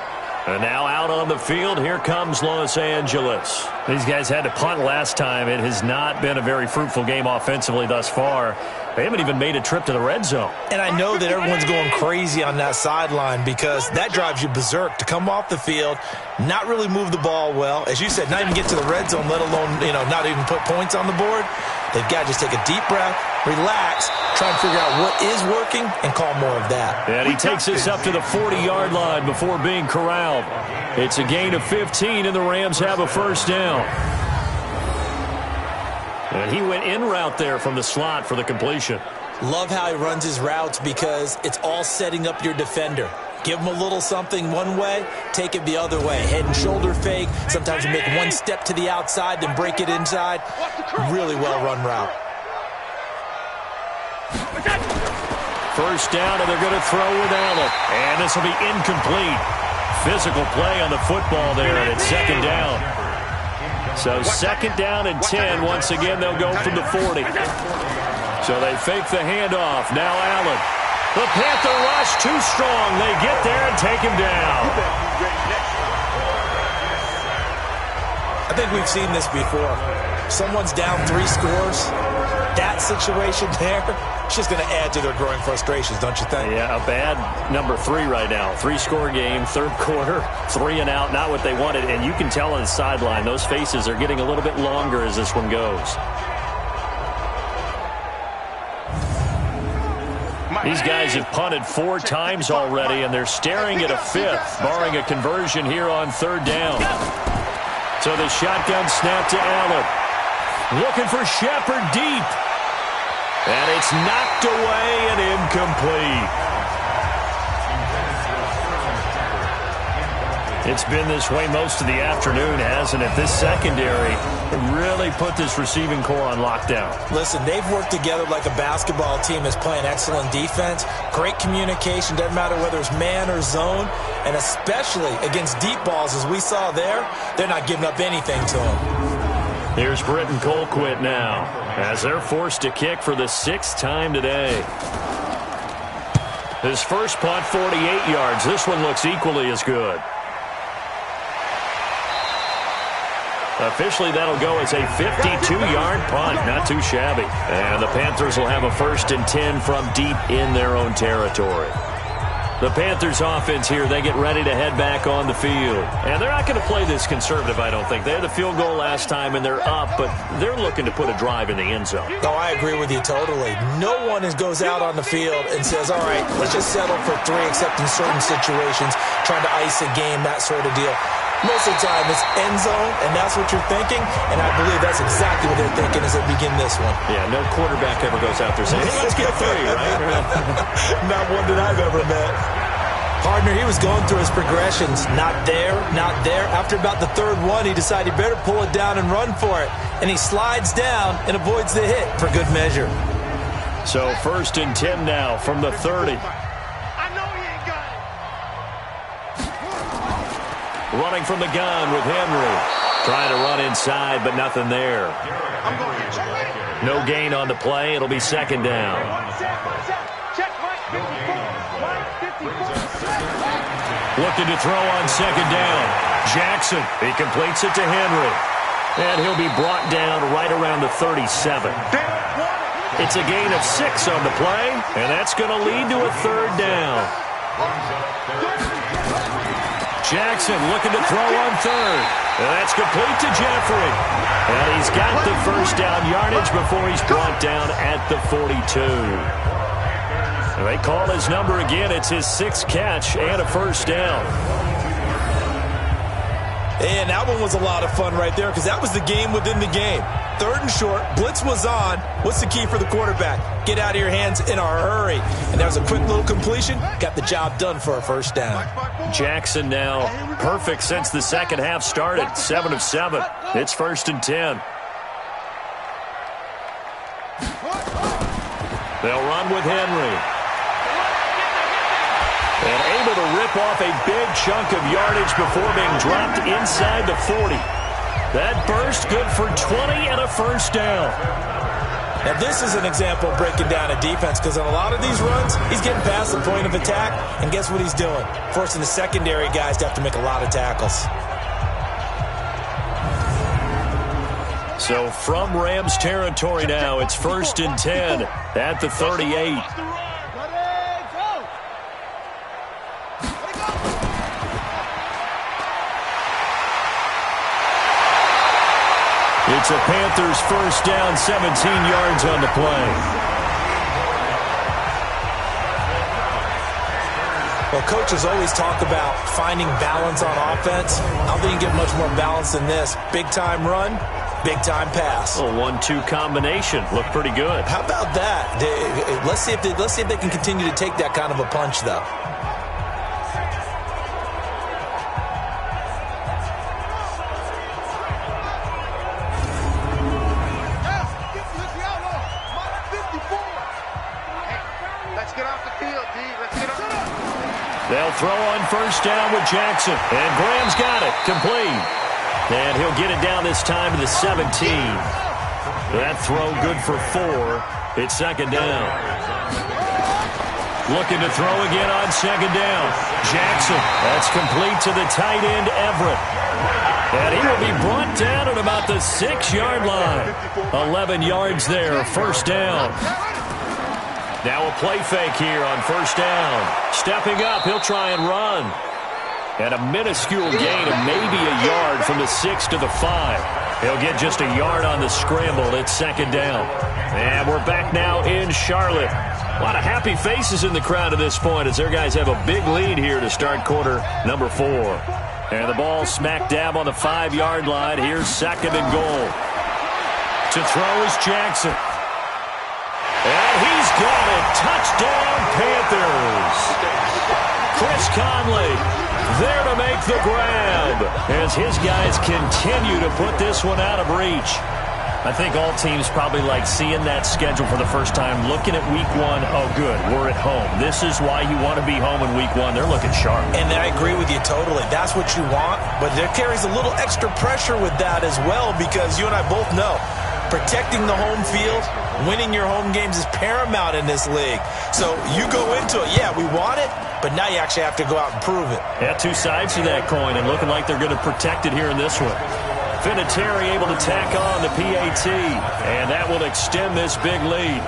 And now out on the field, here comes Los Angeles. These guys had to punt last time. It has not been a very fruitful game offensively thus far. They haven't even made a trip to the red zone. And I know that everyone's going crazy on that sideline because that drives you berserk to come off the field, not really move the ball well. As you said, not even get to the red zone, let alone, not even put points on the board. They've got to just take a deep breath, relax, try and figure out what is working, and call more of that. And he takes this up to the 40-yard line before being corralled. It's a gain of 15, and the Rams have a first down. And he went in route there from the slot for the completion. Love how he runs his routes because it's all setting up your defender. Give him a little something one way, take it the other way. Head and shoulder fake. Sometimes you make one step to the outside, then break it inside. Really well-run route. First down, and they're going to throw with Allen. And this will be incomplete. Physical play on the football there, and it's second down. So second down and 10. Once again, they'll go from the 40. So they fake the handoff. Now Allen. The Panther rush too strong. They get there and take him down. I think we've seen this before. Someone's down 3 scores. That situation there, it's just going to add to their growing frustrations, don't you think? Yeah, a bad number 3 right now. 3-score game, third quarter, 3 and out, not what they wanted. And you can tell on the sideline, those faces are getting a little bit longer as this one goes. These guys have punted 4 times already, and they're staring at a 5th, barring a conversion here on third down. So the shotgun snap to Allen. Looking for Shepard deep. And it's knocked away and incomplete. It's been this way most of the afternoon, hasn't it? This secondary really put this receiving core on lockdown. Listen, they've worked together like a basketball team that's playing excellent defense. Great communication, doesn't matter whether it's man or zone. And especially against deep balls, as we saw there, they're not giving up anything to them. Here's Britton Colquitt now, as they're forced to kick for the 6th time today. His first punt, 48 yards. This one looks equally as good. Officially, that'll go as a 52-yard punt. Not too shabby. And the Panthers will have a 1st and 10 from deep in their own territory. The Panthers offense here, they get ready to head back on the field. And they're not going to play this conservative, I don't think. They had the field goal last time, and they're up, but they're looking to put a drive in the end zone. No, I agree with you totally. No one goes out on the field and says, all right, let's just settle for 3, except in certain situations, trying to ice a game, that sort of deal. Most of the time, it's end zone, and that's what you're thinking, and I believe that's exactly what they're thinking as they begin this one. Yeah, no quarterback ever goes out there saying, hey, let's get 3, right? Not one that I've ever met. Partner, he was going through his progressions. Not there, not there. After about the 3rd one, he decided he better pull it down and run for it. And he slides down and avoids the hit for good measure. So 1st and 10 now from the 30. Running from the gun with Henry. Trying to run inside, but nothing there. No gain on the play. It'll be 2nd down. Looking to throw on 2nd down. Jackson, he completes it to Henry. And he'll be brought down right around the 37. It's a gain of 6 on the play, and that's going to lead to a 3rd down. Jackson looking to throw on 3rd. And that's complete to Jeffrey. And he's got the first down yardage before he's brought down at the 42. And they call his number again. It's his 6th catch and a first down. And that one was a lot of fun right there because that was the game within the game. 3rd and short, blitz was on. What's the key for the quarterback? Get out of your hands in a hurry. And that was a quick little completion. Got the job done for a first down. Jackson now perfect since the second half started. 7 of 7. It's 1st and 10. They'll run with Henry. And able to rip off a big chunk of yardage before being dropped inside the 40. That burst good for 20 and a first down. Now this is an example of breaking down a defense because on a lot of these runs, he's getting past the point of attack, and guess what he's doing? Forcing the secondary guys to have to make a lot of tackles. So from Rams territory now, it's 1st and 10 at the 38. It's a Panthers first down, 17 yards on the play. Well, coaches always talk about finding balance on offense. I don't think you get much more balance than this. Big-time run, big-time pass. A 1-2 combination. Looked pretty good. How about that? Let's see if they can continue to take that kind of a punch, though. Let's get off the field, D. Let's get off. They'll throw on first down with Jackson. And Graham's got it. Complete. And he'll get it down this time to the 17. That throw good for 4. It's second down. Looking to throw again on second down. Jackson. That's complete to the tight end, Everett. And he will be brought down at about the 6-yard line. 11 yards there. First down. Now a play fake here on first down. Stepping up, he'll try and run. And a minuscule gain of maybe a yard from the 6 to the 5. He'll get just a yard on the scramble. It's second down. And we're back now in Charlotte. A lot of happy faces in the crowd at this point as their guys have a big lead here to start quarter number 4. And the ball smack dab on the 5-yard line. Here's second and goal. To throw is Jackson. And he's got it. Touchdown, Panthers. Chris Conley there to make the grab as his guys continue to put this one out of reach. I think all teams probably like seeing that schedule for the first time, looking at week 1. Oh, good, we're at home. This is why you want to be home in week 1. They're looking sharp. And I agree with you totally. That's what you want, but there carries a little extra pressure with that as well because you and I both know protecting the home field, winning your home games is paramount in this league. So you go into it, yeah, we want it, but now you actually have to go out and prove it. Yeah, two sides to that coin, and looking like they're going to protect it here in this one. Vinatieri able to tack on the PAT, and that will extend this big lead.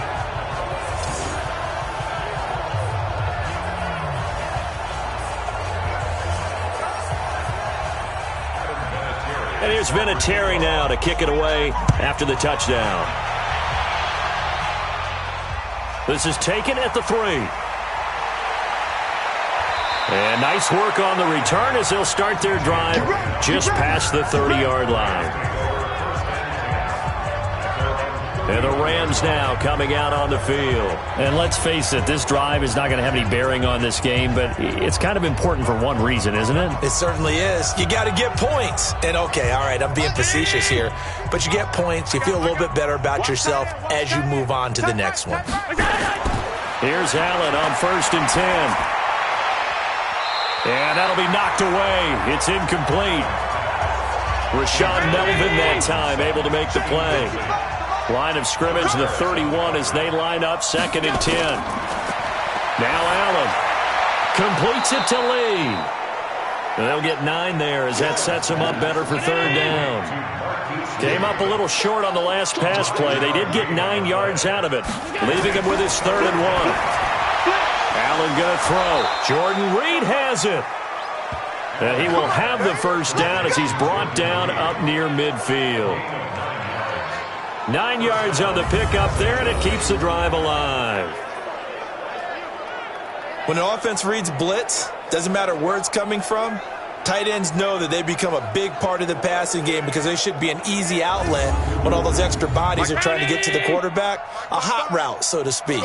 And here's Vinatieri now to kick it away after the touchdown. This is taken at the 3. And nice work on the return as they'll start their drive just past the 30-yard line. And the Rams now coming out on the field. And let's face it, this drive is not going to have any bearing on this game, but it's kind of important for one reason, isn't it? It certainly is. You got to get points. And, okay, all right, I'm being facetious here, but you get points. You feel a little bit better about yourself as you move on to the next one. Here's Allen on 1st and 10. And that'll be knocked away. It's incomplete. Rashawn Melvin that time able to make the play. Line of scrimmage, the 31 as they line up 2nd and 10. Now Allen completes it to Lee. And they'll get 9 there as that sets them up better for 3rd down. Came up a little short on the last pass play. They did get 9 yards out of it, leaving him with his 3rd and 1. Allen going to throw. Jordan Reed has it. And he will have the first down as he's brought down up near midfield. 9 yards on the pickup there, and it keeps the drive alive. When an offense reads blitz, doesn't matter where it's coming from, tight ends know that they become a big part of the passing game because they should be an easy outlet when all those extra bodies are trying to get to the quarterback. A hot route, so to speak.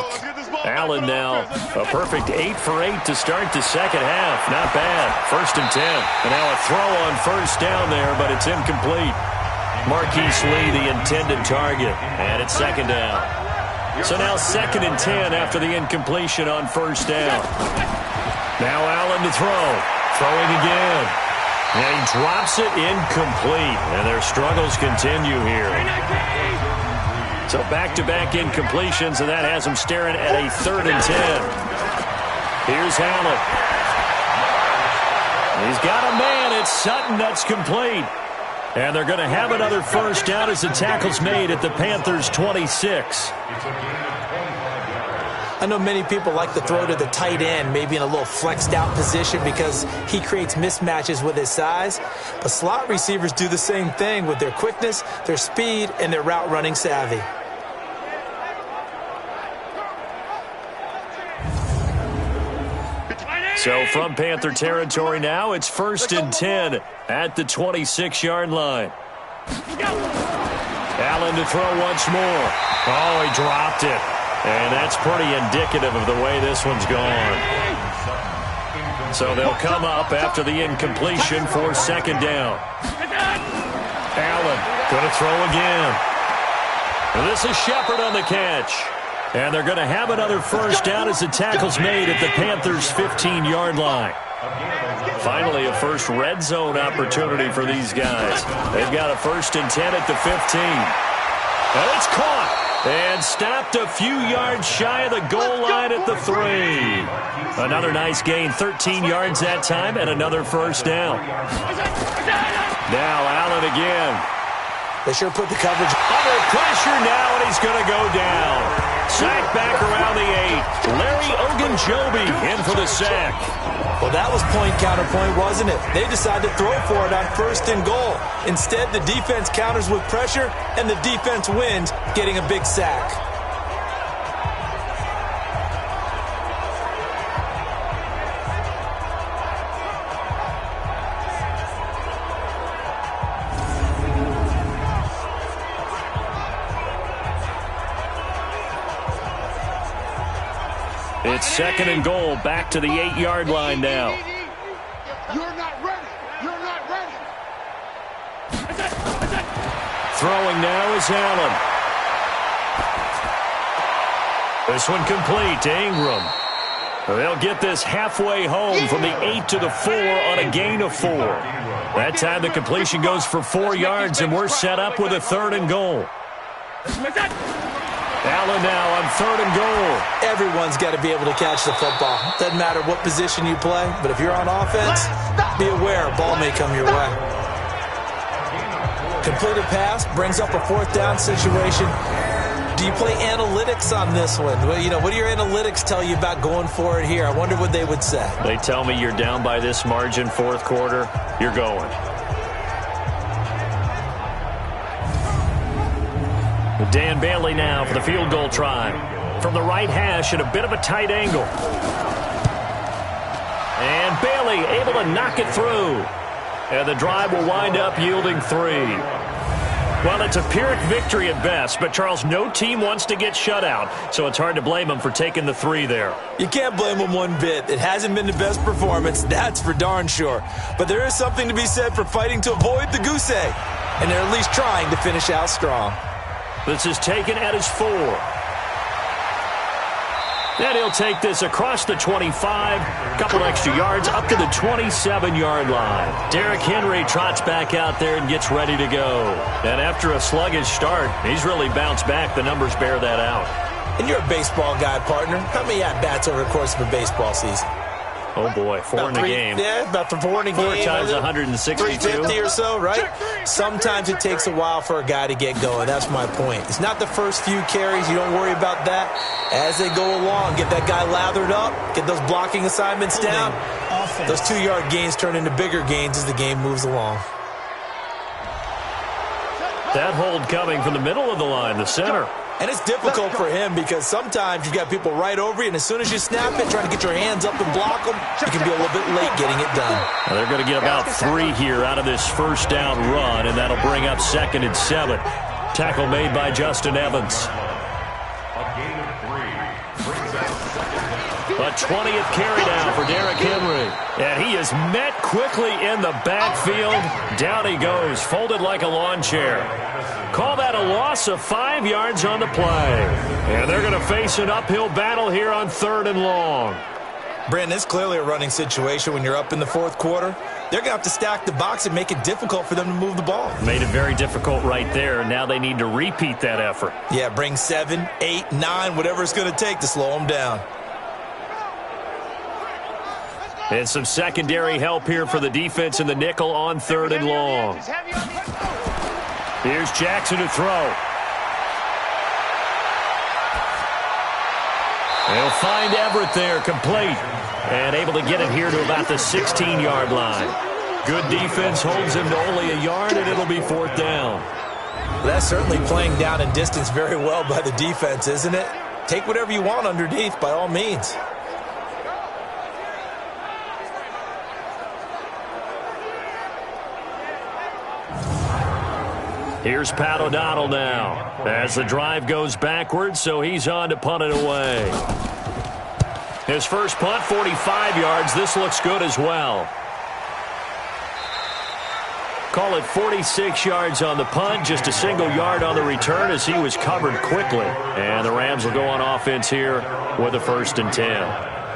Allen now a perfect 8 for 8 to start the second half. Not bad. 1st and 10. And now a throw on first down there, but it's incomplete. Marquise Lee, the intended target. And it's 2nd down. So now 2nd and 10 after the incompletion on first down. Now Allen to throw. Throwing again. And he drops it incomplete. And their struggles continue here. So back-to-back incompletions, and that has him staring at a 3rd and 10. Here's Allen. He's got a man. It's Sutton that's complete. And they're going to have another first down as the tackle's made at the Panthers' 26. I know many people like to throw to the tight end, maybe in a little flexed out position because he creates mismatches with his size. But slot receivers do the same thing with their quickness, their speed, and their route running savvy. So from Panther territory now, it's 1st and 10 at the 26-yard line. Allen to throw once more. Oh, he dropped it. And that's pretty indicative of the way this one's gone. So they'll come up after the incompletion for 2nd down. Allen going to throw again. And this is Shepard on the catch. And they're going to have another first down as the tackle's made at the Panthers' 15-yard line. Finally, a first red zone opportunity for these guys. They've got a 1st and 10 at the 15. And it's caught. And stopped a few yards shy of the goal line at the 3. Another nice gain, 13 yards that time, and another first down. Now Allen again. They sure put the coverage under pressure now, and he's going to go down. Sack back around the 8. Larry Ogunjobi in for the sack. Well, that was point counterpoint, wasn't it? They decided to throw for it on 1st and goal. Instead, the defense counters with pressure, and the defense wins, getting a big sack. It's 2nd and goal, back to the 8-yard line now. You're not ready. You're not ready. Throwing now is Allen. This one complete to Ingram. They'll get this halfway home from the 8 to the 4 on a gain of 4. That time the completion goes for 4 yards, and we're set up with a 3rd and goal. Allen now on 3rd and goal. Everyone's got to be able to catch the football. Doesn't matter what position you play, but if you're on offense, be aware a ball may come your way. Completed pass brings up a 4th down situation. Do you play analytics on this one? Well, you know, what do your analytics tell you about going for it here? I wonder what they would say. They tell me you're down by this margin 4th quarter, you're going. Dan Bailey now for the field goal try. From the right hash at a bit of a tight angle. And Bailey able to knock it through. And the drive will wind up yielding 3. Well, it's a Pyrrhic victory at best, but Charles, no team wants to get shut out, so it's hard to blame them for taking the 3 there. You can't blame them one bit. It hasn't been the best performance, that's for darn sure. But there is something to be said for fighting to avoid the goose egg. And they're at least trying to finish out strong. This is taken at his 4. And he'll take this across the 25, couple extra yards up to the 27-yard line. Derrick Henry trots back out there and gets ready to go. And after a sluggish start, he's really bounced back. The numbers bear that out. And you're a baseball guy, partner. How many at-bats over the course of a baseball season? Oh, boy, 4 in a game. Yeah, about 4 in a game. 4 times 162. 350 or so, right? Sometimes it takes a while for a guy to get going. That's my point. It's not the first few carries. You don't worry about that. As they go along, get that guy lathered up, get those blocking assignments down. Those 2-yard gains turn into bigger gains as the game moves along. That hold coming from the middle of the line, the center. And it's difficult for him because sometimes you've got people right over you, and as soon as you snap it, trying to get your hands up and block them, you can be a little bit late getting it done. Now they're going to get about 3 here out of this first down run, and that'll bring up 2nd and 7. Tackle made by Justin Evans. A 20th carry down for Derrick Henry. And he is met quickly in the backfield. Down he goes, folded like a lawn chair. Call that a loss of 5 yards on the play. And they're going to face an uphill battle here on 3rd and long. Brandon, it's clearly a running situation when you're up in the 4th quarter. They're going to have to stack the box and make it difficult for them to move the ball. Made it very difficult right there. Now they need to repeat that effort. Yeah, bring 7, 8, 9, whatever it's going to take to slow them down. And some secondary help here for the defense in the nickel on 3rd and long. Here's Jackson to throw. He'll find Everett there, complete. And able to get it here to about the 16-yard line. Good defense holds him to only a yard, and it'll be 4th down. That's certainly playing down in distance very well by the defense, isn't it? Take whatever you want underneath, by all means. Here's Pat O'Donnell now. As the drive goes backwards, so he's on to punt it away. His first punt, 45 yards. This looks good as well. Call it 46 yards on the punt, just a single yard on the return as he was covered quickly. And the Rams will go on offense here with a 1st and 10.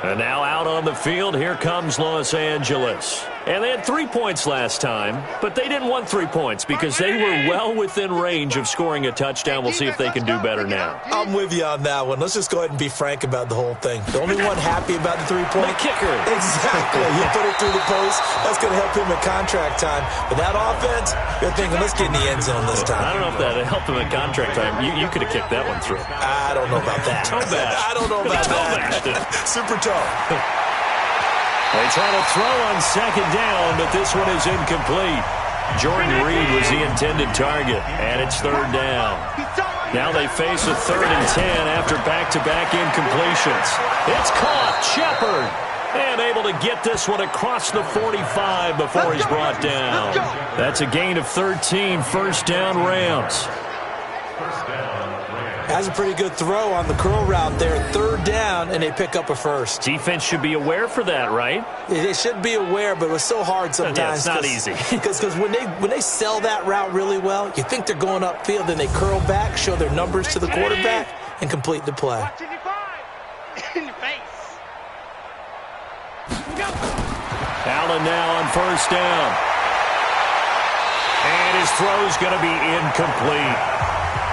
And now out on the field, here comes Los Angeles. And they had 3 points last time, but they didn't want 3 points because they were well within range of scoring a touchdown. We'll see if they can do better now. I'm with you on that one. Let's just go ahead and be frank about the whole thing. The only one happy about the 3-point? The kicker. Exactly. He put it through the post. That's going to help him at contract time. But that offense, you're thinking, let's get in the end zone this time. I don't know if that helped him at contract time. You could have kicked that one through. I don't know about that. Toe bash. I don't know about that. Super toe. They try to throw on 2nd down, but this one is incomplete. Jordan Reed was the intended target, and it's 3rd down. Now they face a 3rd and 10 after back-to-back incompletions. It's caught. Shepard. And able to get this one across the 45 before he's brought down. That's a gain of 13, 1st down Rams. Has a pretty good throw on the curl route there. 3rd down, and they pick up a 1st. Defense should be aware for that, right? They should be aware, but it was so hard sometimes. Yeah, it's not easy. Because when they sell that route really well, you think they're going upfield, then they curl back, show their numbers to the quarterback, and complete the play. Allen now on 1st down. And his throw's going to be incomplete.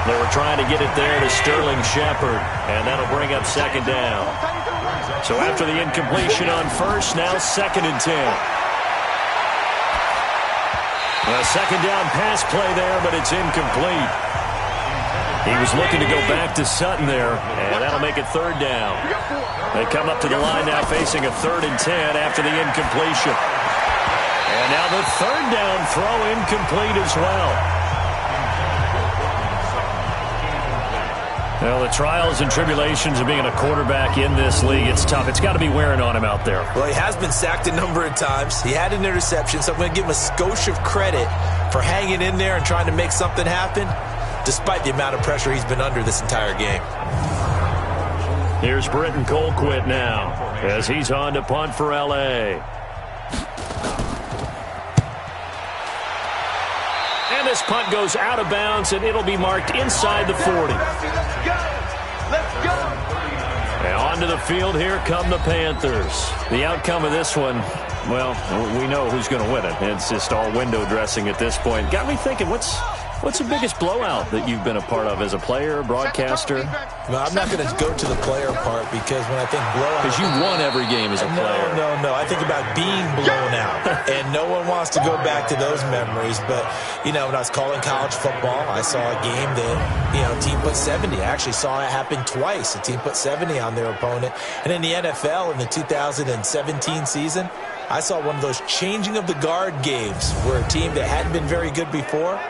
They were trying to get it there to Sterling Shepard, and that'll bring up 2nd down. So after the incompletion on 1st, now 2nd and 10. A 2nd down pass play there, but it's incomplete. He was looking to go back to Sutton there, and that'll make it 3rd down. They come up to the line now facing a 3rd and 10 after the incompletion. And now the 3rd down throw incomplete as well. Well, the trials and tribulations of being a quarterback in this league, it's tough. It's got to be wearing on him out there. Well, he has been sacked a number of times. He had an interception, so I'm going to give him a skosh of credit for hanging in there and trying to make something happen, despite the amount of pressure he's been under this entire game. Here's Britton Colquitt now, as he's on to punt for L.A. And this punt goes out of bounds, and it'll be marked inside the 40. And onto the field, here come the Panthers. The outcome of this one, well, we know who's going to win it. It's just all window dressing at this point. Got me thinking, what's the biggest blowout that you've been a part of as a player, broadcaster? Well, I'm not going to go to the player part because when I think blowout... Because you won every game as a player. No. I think about being blown out. And no one wants to go back to those memories. But, when I was calling college football, I saw a game that, a team put 70. I actually saw it happen twice. A team put 70 on their opponent. And in the NFL in the 2017 season, I saw one of those changing of the guard games where a team that hadn't been very good before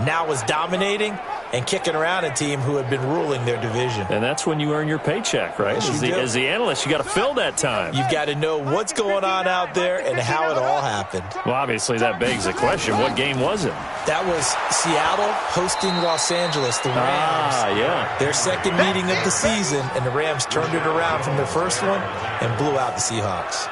now was dominating and kicking around a team who had been ruling their division. And that's when you earn your paycheck, right? As the analyst, you got to fill that time. You've got to know what's going on out there and how it all happened. Well, obviously, that begs the question, what game was it? That was Seattle hosting Los Angeles, the Rams. Yeah. Their second meeting of the season, and the Rams turned it around from their first one and blew out the Seahawks.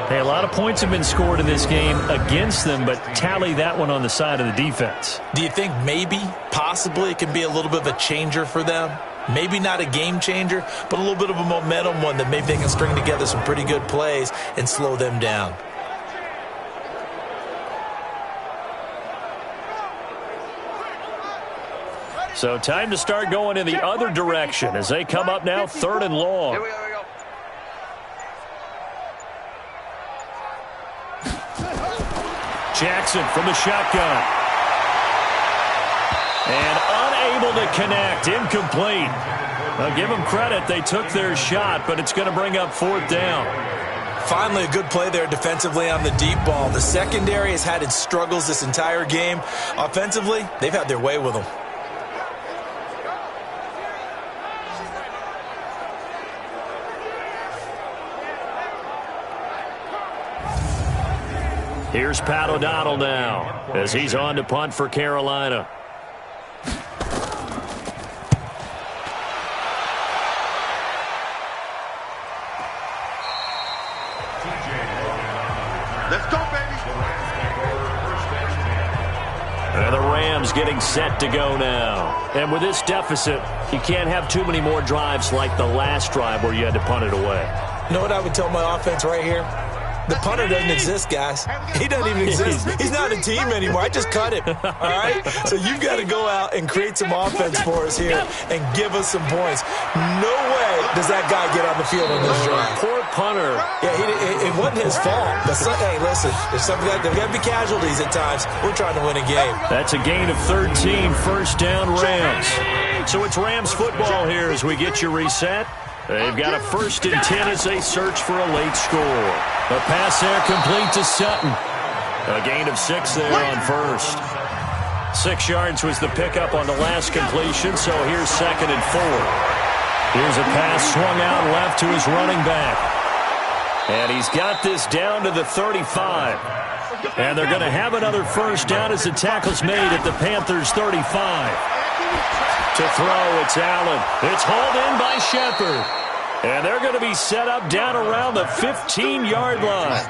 Hey, a lot of points have been scored in this game against them, but tally that one on the side of the defense. Do you think maybe, possibly, it can be a little bit of a changer for them? Maybe not a game changer, but a little bit of a momentum one that maybe they can string together some pretty good plays and slow them down. So time to start going in the other direction as they come up now 3rd and long. Here we go. Jackson from the shotgun. And unable to connect. Incomplete. I'll give them credit. They took their shot, but it's going to bring up 4th down. Finally, a good play there defensively on the deep ball. The secondary has had its struggles this entire game. Offensively, they've had their way with them. Here's Pat O'Donnell now as he's on to punt for Carolina. Let's go, baby. And the Rams getting set to go now. And with this deficit, you can't have too many more drives like the last drive where you had to punt it away. You know what I would tell my offense right here? The punter doesn't exist, guys. He doesn't even exist. He's not a team anymore. I just cut him, all right? So you've got to go out and create some offense for us here and give us some points. No way does that guy get on the field on this drive. Poor punter. Yeah, it wasn't his fault. But hey, listen, there's got to be casualties at times. We're trying to win a game. That's a gain of 13, 1st down Rams. So it's Rams football here as we get you reset. They've got a 1st and 10 as they search for a late score. A pass there complete to Sutton. A gain of 6 there on 1st. 6 yards was the pickup on the last completion, so here's 2nd and 4. Here's a pass swung out left to his running back. And he's got this down to the 35. And they're going to have another 1st down as the tackle's made at the Panthers' 35. To throw, it's Allen. It's hauled in by Shepard. And they're going to be set up down around the 15-yard line.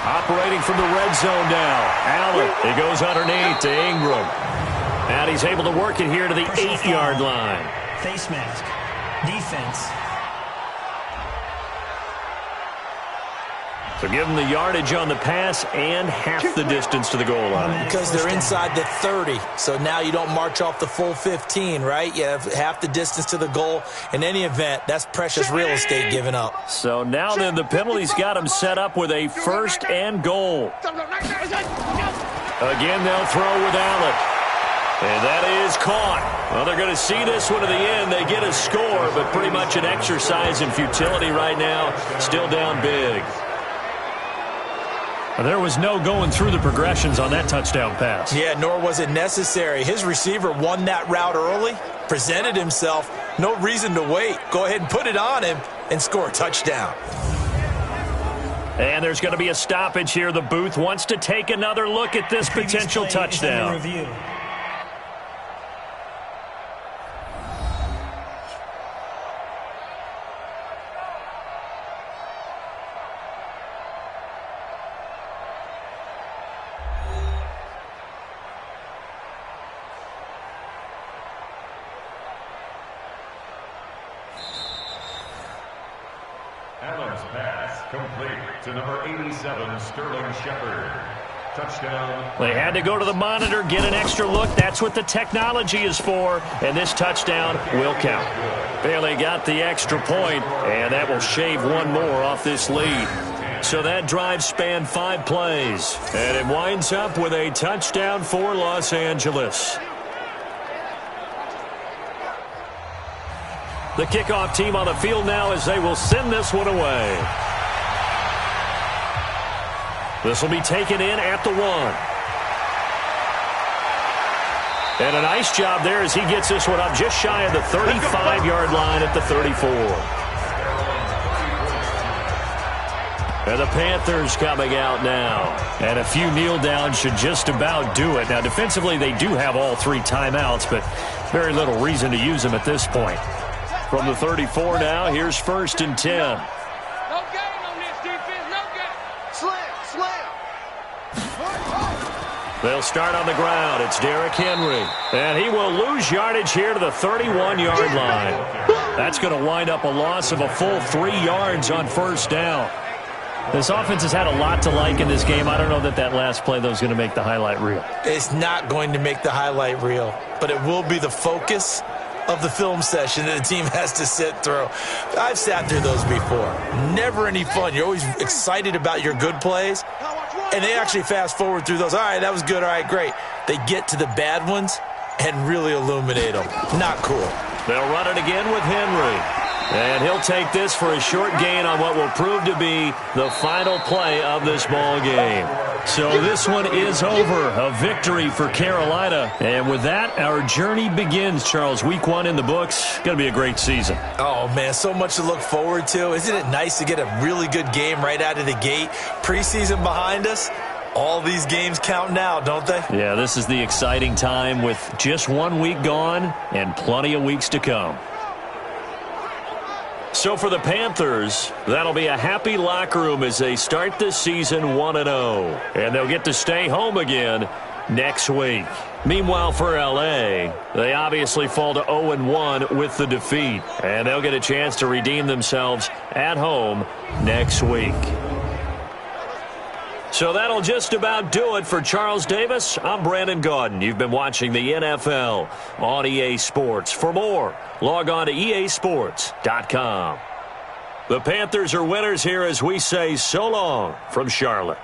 Operating from the red zone now. Allen, he goes underneath to Ingram. And he's able to work it here to the 8-yard line. Face mask. Defense. So give them the yardage on the pass and half the distance to the goal line. Because they're inside the 30, so now you don't march off the full 15, right? You have half the distance to the goal. In any event, that's precious real estate given up. So now then the penalty's got them set up with a 1st and goal. Again, they'll throw with Allen. And that is caught. Well, they're going to see this one to the end. They get a score, but pretty much an exercise in futility right now. Still down big. There was no going through the progressions on that touchdown pass. Yeah, nor was it necessary. His receiver won that route early, presented himself. No reason to wait. Go ahead and put it on him and score a touchdown. And there's going to be a stoppage here. The booth wants to take another look at this potential touchdown. Allen's pass complete to number 87, Sterling Shepard. Touchdown. They had to go to the monitor, get an extra look. That's what the technology is for. And this touchdown will count. Bailey got the extra point, and that will shave one more off this lead. So that drive spanned 5 plays. And it winds up with a touchdown for Los Angeles. The kickoff team on the field now as they will send this one away. This will be taken in at the 1. And a nice job there as he gets this one up just shy of the 35-yard line at the 34. And the Panthers coming out now. And a few kneel downs should just about do it. Now, defensively, they do have all 3 timeouts, but very little reason to use them at this point. From the 34 now, here's 1st and 10. No gain on this defense, no gain. Slam. They'll start on the ground. It's Derrick Henry. And he will lose yardage here to the 31-yard line. That's going to wind up a loss of a full 3 yards on 1st down. This offense has had a lot to like in this game. I don't know that last play, though, is going to make the highlight reel. It's not going to make the highlight reel, but it will be the focus of the film session that the team has to sit through. I've sat through those before. Never any fun. You're always excited about your good plays. And they actually fast forward through those. All right, that was good. All right, great. They get to the bad ones and really illuminate them. Not cool. They'll run it again with Henry. And he'll take this for a short gain on what will prove to be the final play of this ball game. So this one is over. A victory for Carolina. And with that, our journey begins, Charles. Week 1 in the books. Going to be a great season. Oh, man, so much to look forward to. Isn't it nice to get a really good game right out of the gate? Preseason behind us. All these games count now, don't they? Yeah, this is the exciting time with just 1 week gone and plenty of weeks to come. So for the Panthers, that'll be a happy locker room as they start this season 1-0. And they'll get to stay home again next week. Meanwhile, for L.A., they obviously fall to 0-1 with the defeat. And they'll get a chance to redeem themselves at home next week. So that'll just about do it for Charles Davis. I'm Brandon Gaudin. You've been watching the NFL on EA Sports. For more, log on to easports.com. The Panthers are winners here as we say so long from Charlotte.